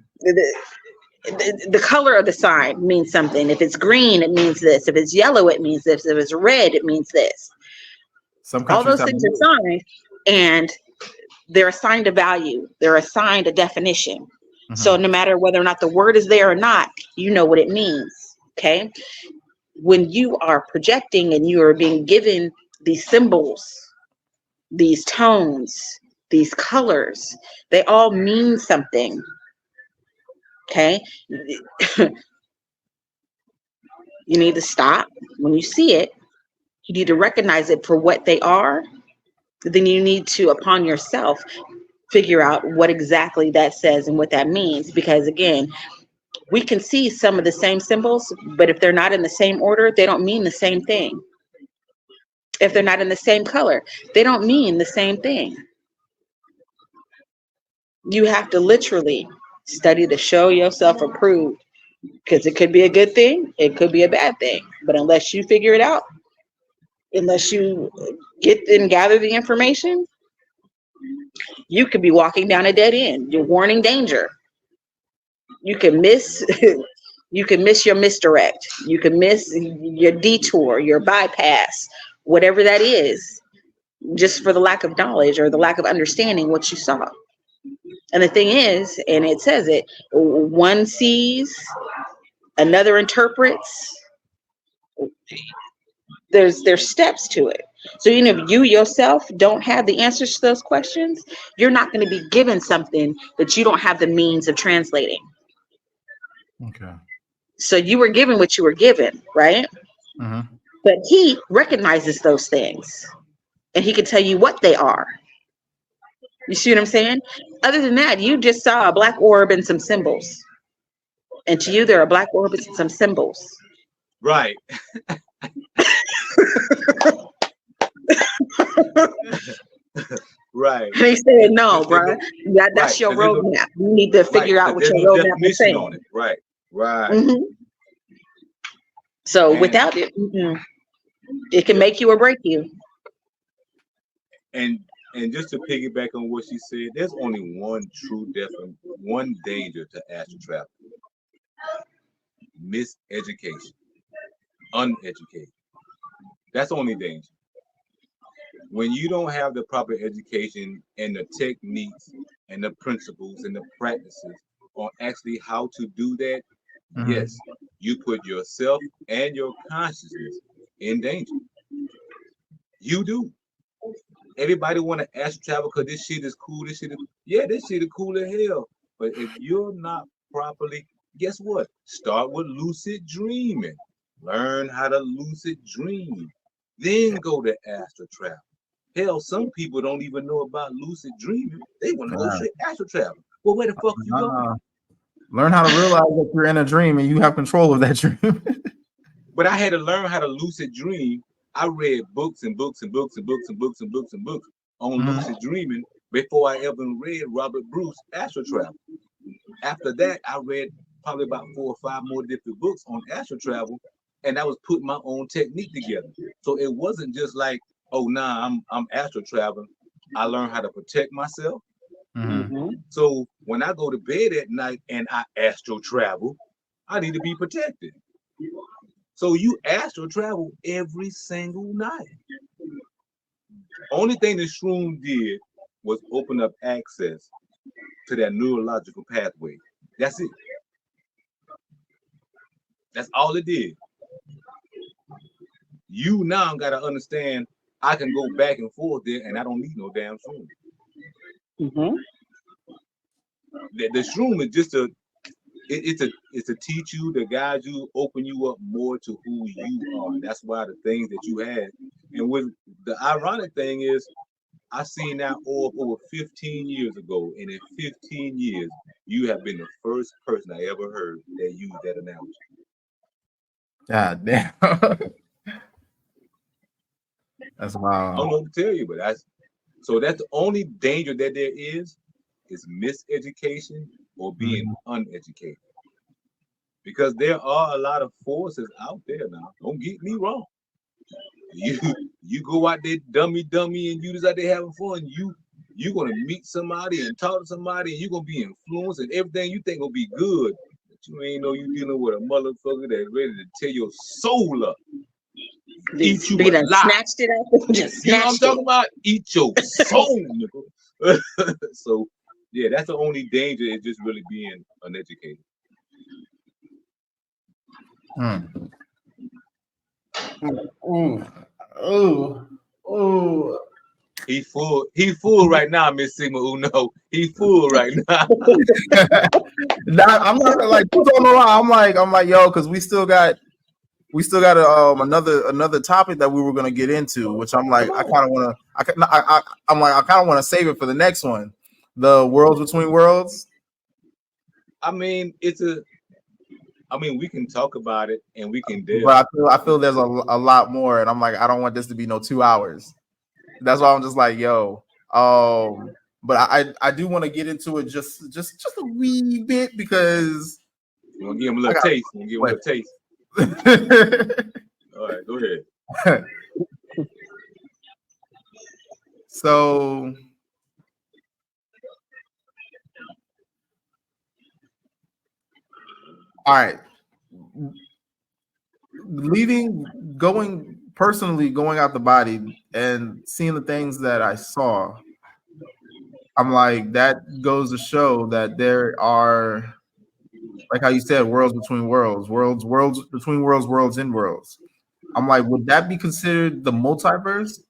The color of the sign means something. If it's green, it means this. If it's yellow, it means this. If it's red, it means this. All those things are signs, and they're assigned a value. They're assigned a definition. Mm-hmm. So no matter whether or not the word is there or not, you know what it means. Okay. When you are projecting and you are being given these symbols, these tones, these colors, they all mean something. Okay. You need to stop when you see it. You need to recognize it for what they are. Then you need to, upon yourself, figure out what exactly that says and what that means. Because again, we can see some of the same symbols, but if they're not in the same order, they don't mean the same thing. If they're not in the same color, they don't mean the same thing. You have to literally study to show yourself approved, because it could be a good thing, it could be a bad thing. But unless you figure it out, unless you get and gather the information, you could be walking down a dead end. You're warning danger. You can miss your misdirect. You can miss your detour, your bypass, whatever that is, just for the lack of knowledge or the lack of understanding what you saw. And the thing is, and it says it, one sees, another interprets. There's steps to it. So even if you yourself don't have the answers to those questions, you're not going to be given something that you don't have the means of translating. Okay. So you were given what you were given, right? Mm-hmm. But he recognizes those things, and he can tell you what they are. You see what I'm saying? Other than that, you just saw a black orb and some symbols. And to you, there are black orbs and some symbols. Right. Right. They said, no, bro. That's your roadmap. You need to figure out what your roadmap is saying. On it. Right. Right. Mm-hmm. So without it, it can make you or break you. And just to piggyback on what she said, there's only one one danger to astral travel: miseducation, uneducated. That's the only danger. When you don't have the proper education and the techniques and the principles and the practices on actually how to do that, yes, you put yourself and your consciousness in danger. You do. Everybody want to astral travel because this shit is cool. This shit is cool as hell. But if you're not properly, guess what? Start with lucid dreaming. Learn how to lucid dream. Then go to astral travel. Hell, some people don't even know about lucid dreaming. They want to go straight astral travel. Well, where the fuck you go? Learn how to realize that you're in a dream and you have control of that dream. But I had to learn how to lucid dream. I read books and books and books and books and books and books and books on lucid dreaming before I ever read Robert Bruce Astral Travel. After that, I read probably about 4 or 5 more different books on astral travel, and I was putting my own technique together. So it wasn't just like, oh, nah, I'm astral traveling. I learned how to protect myself. So when I go to bed at night and I astral travel, I need to be protected. So you astral travel every single night. Only thing the shroom did was open up access to that neurological pathway. That's it. That's all it did. You now got to understand I can go back and forth there and I don't need no damn shroom. The shroom is just it's to teach you, to guide you, open you up more to who you are. That's why the things that you had. And with the ironic thing is, I seen that orb over 15 years ago, and in 15 years, you have been the first person I ever heard that used that analogy. God damn. That's wild. I don't know what to tell you, but that's the only danger that there is miseducation or being uneducated. Because there are a lot of forces out there now. Don't get me wrong. You go out there dummy and you just out there having fun. You're gonna meet somebody and talk to somebody and you're gonna be influenced and everything you think will be good. But you ain't know you dealing with a motherfucker that's ready to tear your soul up. Eat you alive. Snatched it up. Just you know what I'm talking about? Eat your soul, nigga. So yeah, that's the only danger, is just really being uneducated. He full right now, Miss Sigma Uno. He full right now. I'm not like I'm like yo, because we still got another topic that we were gonna get into, which I'm like I kind of want to save it for the next one, the worlds between worlds. I mean, we can talk about it and we can do. But I feel there's a lot more, and I'm like I don't want this to be no 2 hours. That's why I'm just like yo. But I do want to get into it just a wee bit because you want to give him a little taste. All right, go ahead. So all right, going out the body and seeing the things that I saw, I'm like, that goes to show that there are, like how you said, worlds between worlds, worlds between worlds, worlds in worlds. I'm like, would that be considered the multiverse?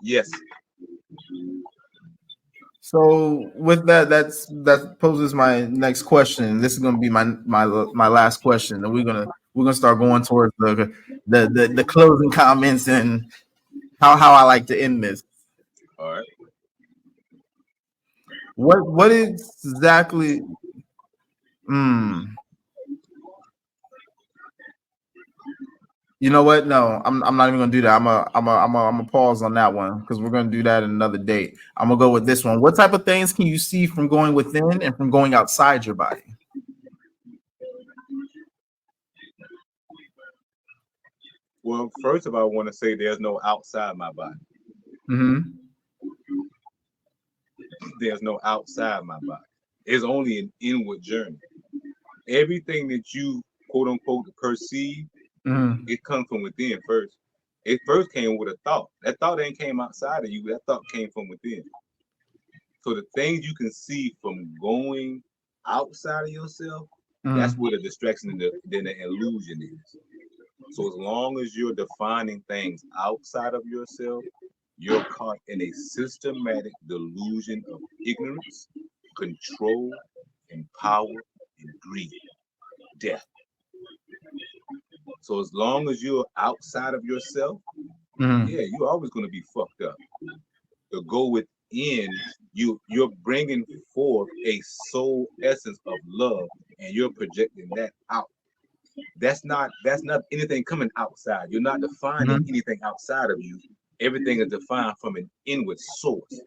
Yes. So with that poses my next question. This is going to be my last question, and we're gonna start going towards the closing comments and how I like to end this. All right. What exactly? You know what? No, I'm not even gonna do that. I'm a pause on that one because we're gonna do that in another date. I'm gonna go with this one. What type of things can you see from going within and from going outside your body? Well, first of all, I want to say there's no outside my body. There's no outside my body. It's only an inward journey. Everything that you quote unquote perceive, it comes from within first. It first came with a thought. That thought ain't came outside of you. That thought came from within. So the things you can see from going outside of yourself, that's where the distraction and the illusion is. So as long as you're defining things outside of yourself, you're caught in a systematic delusion of ignorance, control, and power, and greed, death. So as long as you're outside of yourself, Mhm. yeah, you're always going to be fucked up. To go within, you're bringing forth a soul essence of love, and you're projecting that out. That's not anything coming outside. You're not defining Mhm. anything outside of you. Everything is defined from an inward source,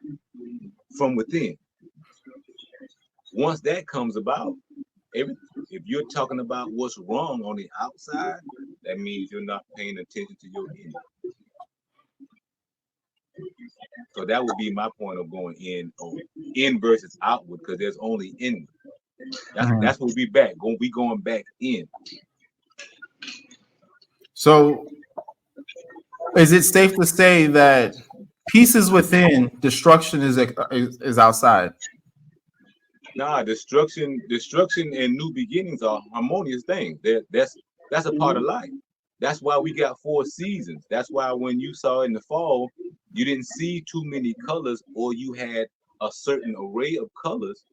from within. Once that comes about, if you're talking about what's wrong on the outside, that means you're not paying attention to your inner. So that would be my point of going in versus outward, because there's only in. That's what we back. We going back in. So, is it safe to say that peace is within, destruction is outside? Nah, destruction and new beginnings are harmonious things. That's a part of life. That's why we got 4 seasons. That's why when you saw in the fall, you didn't see too many colors, or you had a certain array of colors.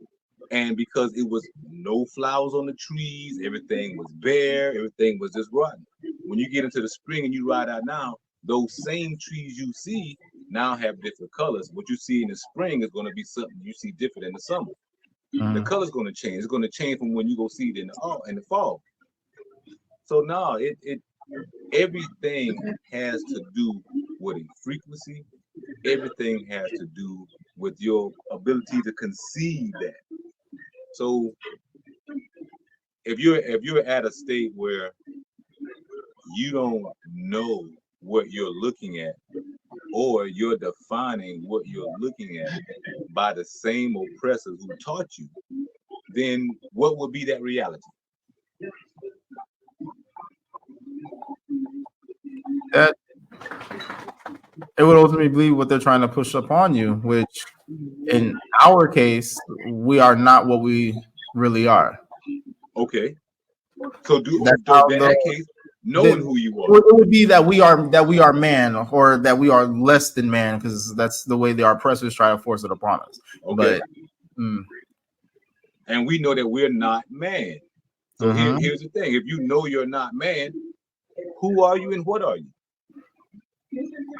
And because it was no flowers on the trees, everything was bare, everything was just rotten. When you get into the spring and you ride out now, those same trees you see now have different colors. What you see in the spring is going to be something you see different in the summer. The color's going to change. It's going to change from when you go see it in the fall. So now everything has to do with a frequency. Everything has to do with your ability to conceive that. So if you're at a state where you don't know what you're looking at, or you're defining what you're looking at by the same oppressors who taught you, then what would be that reality? That it would ultimately be what they're trying to push upon you, which in our case, we are not what we really are. Okay. So That's how in that case, knowing who you are. it would be that we are man, or that we are less than man, because that's the way the oppressors try to force it upon us. Okay. But and we know that we're not man. So here's the thing: if you know you're not man, who are you and what are you?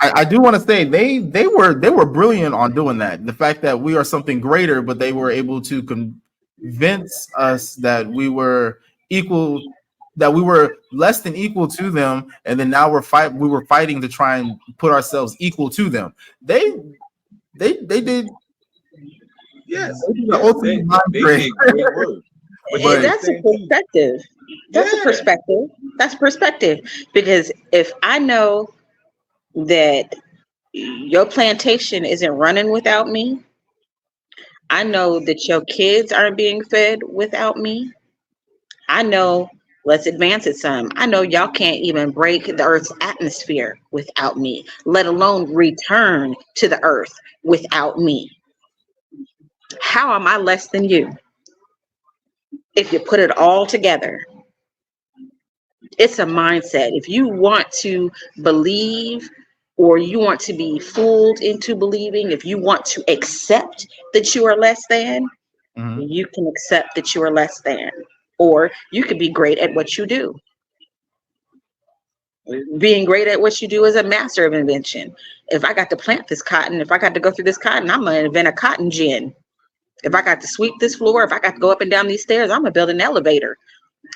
I do want to say they were brilliant on doing that. The fact that we are something greater, but they were able to convince us that we were equal, that we were less than equal to them, and then now we were fighting to try and put ourselves equal to them. They did. Yes, They did great work. But that's a perspective. That's a perspective. That's perspective. Because if I know that your plantation isn't running without me, I know that your kids aren't being fed without me. I know, let's advance it some. I know y'all can't even break the Earth's atmosphere without me, let alone return to the Earth without me. How am I less than you? If you put it all together, it's a mindset. If you want to believe, or you want to be fooled into believing, if you want to accept that you are less than, you can accept that you are less than, or you could be great at what you do. Being great at what you do is a master of invention. If I got to plant this cotton, if I got to go through this cotton, I'm going to invent a cotton gin. If I got to sweep this floor, if I got to go up and down these stairs, I'm going to build an elevator.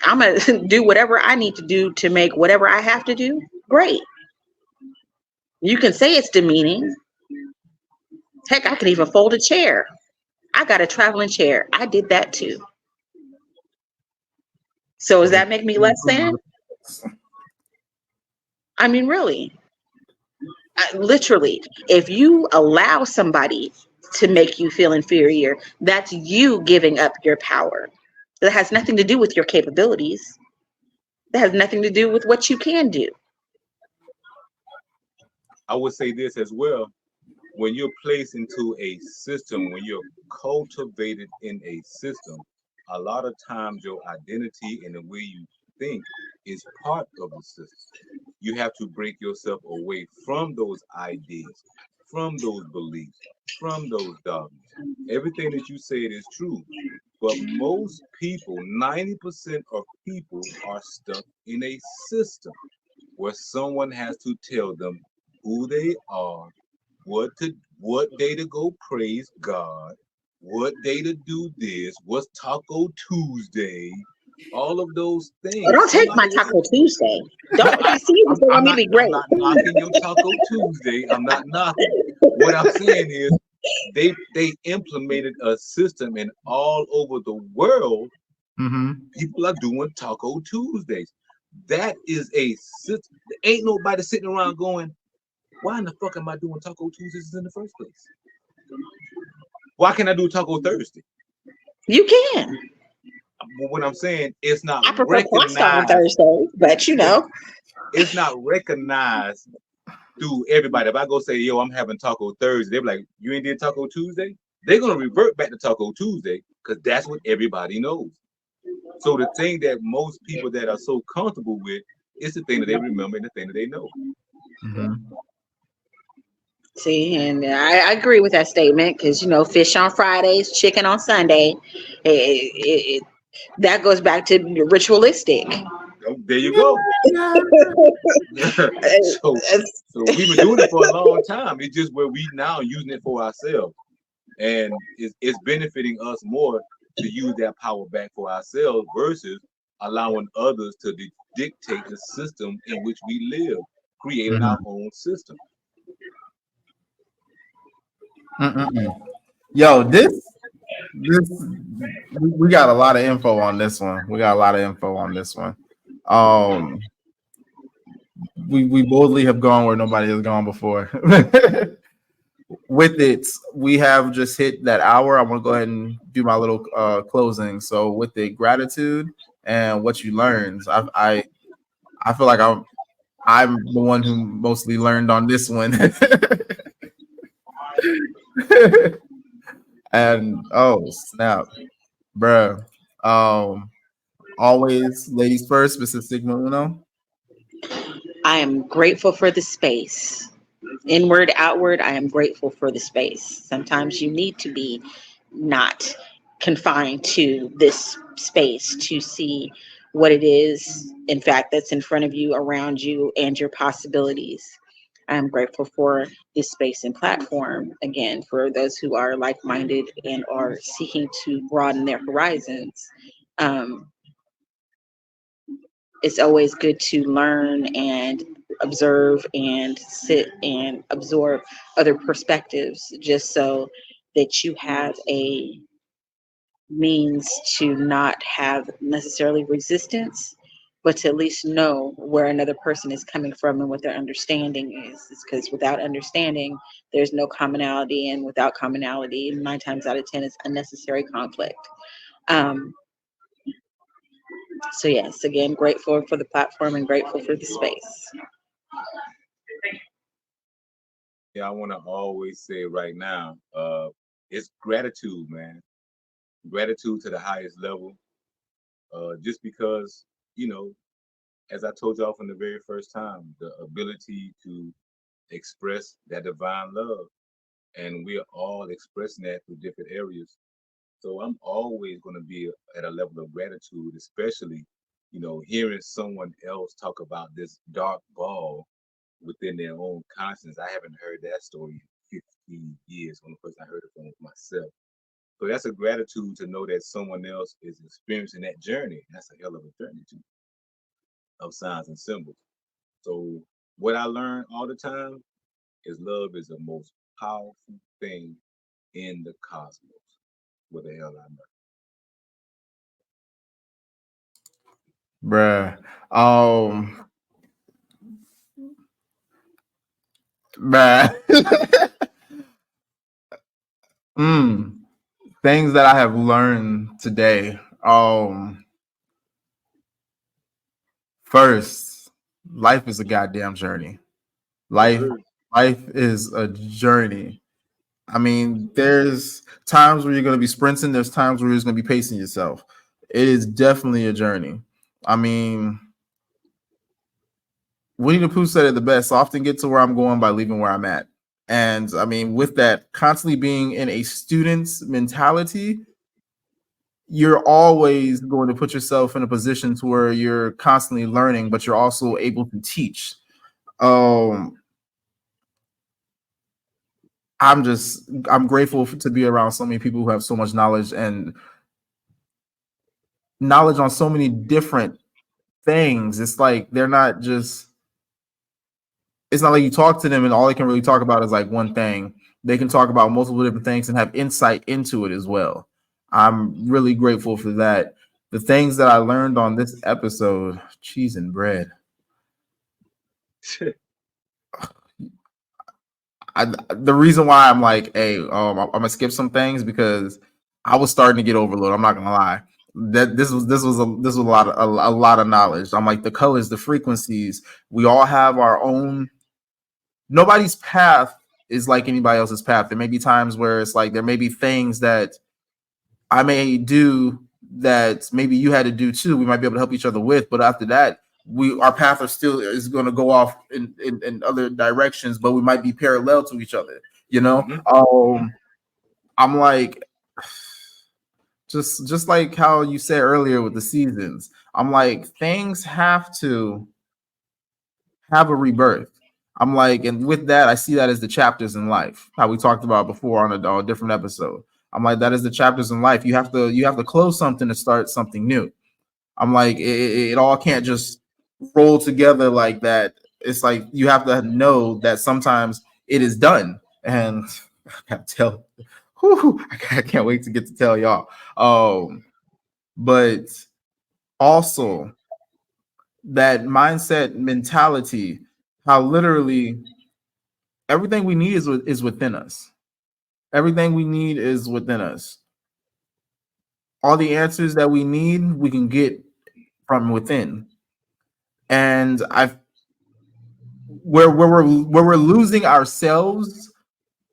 I'm going to do whatever I need to do to make whatever I have to do great. You can say it's demeaning. Heck, I can even fold a chair. I got a traveling chair. I did that too. So does that make me less than? I mean, really, literally, if you allow somebody to make you feel inferior, that's you giving up your power. That has nothing to do with your capabilities. That has nothing to do with what you can do. I would say this as well. When you're placed into a system, when you're cultivated in a system, a lot of times your identity and the way you think is part of the system. You have to break yourself away from those ideas, from those beliefs, from those dogmas. Everything that you said is true, but most people, 90% of people, are stuck in a system where someone has to tell them who they are, what day to go praise God, what day to do this, what's Taco Tuesday, all of those Oh, things. don't take my Somebody is Taco Tuesday. Don't you see? You want me to be I'm great. not knocking your Taco Tuesday. I'm not knocking it. What I'm saying is they implemented a system, and all over the world Mm-hmm. people are doing Taco Tuesdays. That is a system. Ain't nobody sitting around going, why in the fuck am I doing Taco Tuesdays in the first place? Why can't I do Taco Thursday? You can. But what I'm saying, it's not I prefer pasta on recognized. Thursday, but It's not recognized through everybody. If I go say, yo, I'm having Taco Thursday, they're like, you ain't did Taco Tuesday? They're gonna revert back to Taco Tuesday because that's what everybody knows. So the thing that most people that are so comfortable with is the thing that they remember and the thing that they know. Mm-hmm. see, and I agree with that statement because fish on Fridays, chicken on Sunday. That goes back to ritualistic. Oh, there you go. so we've been doing it for a long time. It's just where we now using it for ourselves. And it's benefiting us more to use that power back for ourselves versus allowing others to dictate the system in which we live, creating our own system. Yo, this we got a lot of info on this one. We boldly have gone where nobody has gone before. With it, we have just hit that hour. I want to go ahead and do my little closing. So with the gratitude and what you learned, I feel like I'm the one who mostly learned on this one. And oh snap, bruh. Always ladies first, Mrs. Sigma Uno. I am grateful for the space. Inward, outward, I am grateful for the space. Sometimes you need to be not confined to this space to see what it is, in fact, that's in front of you, around you, and your possibilities. I'm grateful for this space and platform, again, for those who are like minded and are seeking to broaden their horizons. Um, it's always good to learn and observe and sit and absorb other perspectives just so that you have a means to not have necessarily resistance, but to at least know where another person is coming from and what their understanding is. Because without understanding, there's no commonality, and without commonality, 9 times out of 10, it's unnecessary conflict. Um, so yes, again, grateful for the platform and grateful for the space. Yeah, I want to always say right now, it's gratitude, man. Gratitude to the highest level. Just because, you know, as I told y'all from the very first time, the ability to express that divine love. And we are all expressing that through different areas. So I'm always going to be at a level of gratitude, especially, hearing someone else talk about this dark ball within their own conscience. I haven't heard that story in 15 years. When the first I heard it from myself. So that's a gratitude to know that someone else is experiencing that journey. That's a hell of a journey too, of signs and symbols. So what I learn all the time is love is the most powerful thing in the cosmos. What the hell I know. Bruh. Bruh. Things that I have learned today. First, life is a goddamn journey. Life is a journey. I mean, there's times where you're going to be sprinting. There's times where you're going to be pacing yourself. It is definitely a journey. I mean, Winnie the Pooh said it the best. I often get to where I'm going by leaving where I'm at. And I mean, with that, constantly being in a student's mentality, you're always going to put yourself in a position to where you're constantly learning, but you're also able to teach. I'm grateful to be around so many people who have so much knowledge and knowledge on so many different things. It's like they're not just, it's not like you talk to them and all they can really talk about is like one thing. They can talk about multiple different things and have insight into it as well. I'm really grateful for that. The things that I learned on this episode, cheese and bread. The reason why I'm like, hey, I'm gonna skip some things because I was starting to get overloaded. I'm not gonna lie. That this was a lot of knowledge. I'm like the colors, the frequencies. We all have our own. Nobody's path is like anybody else's path. There may be times where it's like there may be things that I may do that maybe you had to do too. We might be able to help each other with, but after that, our path is going to go off in other directions, but we might be parallel to each other. You know, I'm like, just like how you said earlier with the seasons. I'm like, things have to have a rebirth. I'm like, and with that, I see that as the chapters in life, how we talked about before on a different episode. I'm like, that is the chapters in life. You have to close something to start something new. I'm like, it all can't just roll together like that. It's like you have to know that sometimes it is done. And I can't tell. I can't wait to get to tell y'all. But also that mindset mentality, how literally everything we need is within us. Everything we need is within us. All the answers that we need, we can get from within. And where we're losing ourselves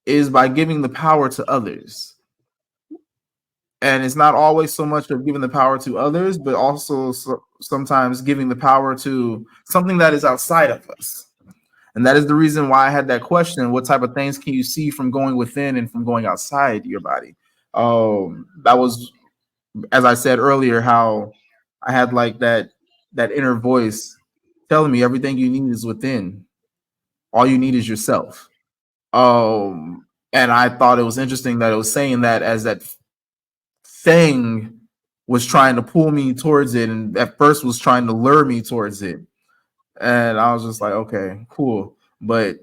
is by giving the power to others. And it's not always so much of giving the power to others, but also sometimes giving the power to something that is outside of us. And that is the reason why I had that question: what type of things can you see from going within and from going outside your body? That was, as I said earlier, how I had like that inner voice telling me everything you need is within. All you need is yourself. And I thought it was interesting that it was saying that as that thing was trying to pull me towards it, and at first was trying to lure me towards it. And I was just like, okay, cool. But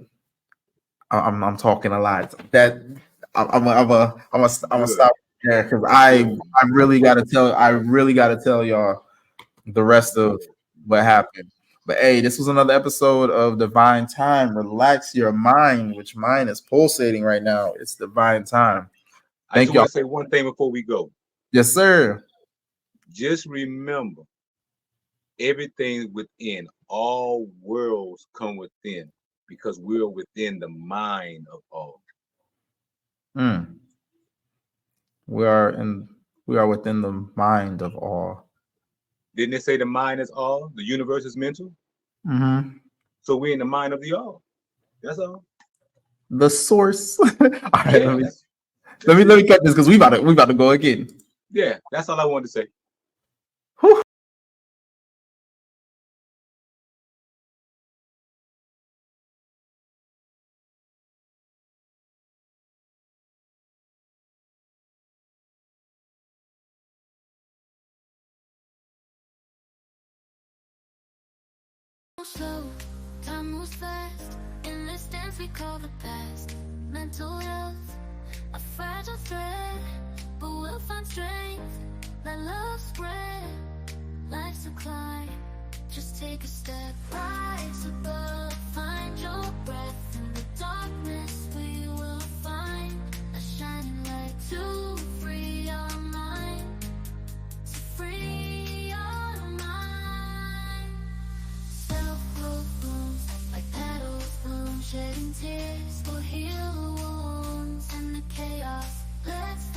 I'm talking a lot. That I'm gonna stop there because I really gotta tell y'all the rest of what happened. But hey, this was another episode of Divine Time. Relax your mind, which mine is pulsating right now. It's Divine Time. I just want to say one thing before we go. Yes, sir. Just remember, everything within, all worlds come within, because we're within the mind of all. We are within the mind of all. Didn't it say the mind is all? The universe is mental. So we're in the mind of the all. That's all. The source. All right, yes. let me cut this because we about to go again. Yeah, that's all I wanted to say. Whew. Slow, time moves fast. In this dance we call the past. Mental health, a fragile thread, but we'll find strength. Let love spread. Life's a climb. Just take a step, rise above. Find your breath in the darkness. We will find a shining light to free our mind. To free our mind. Self-growth blooms like petals bloom, shedding tears will heal the wounds and the chaos. Let's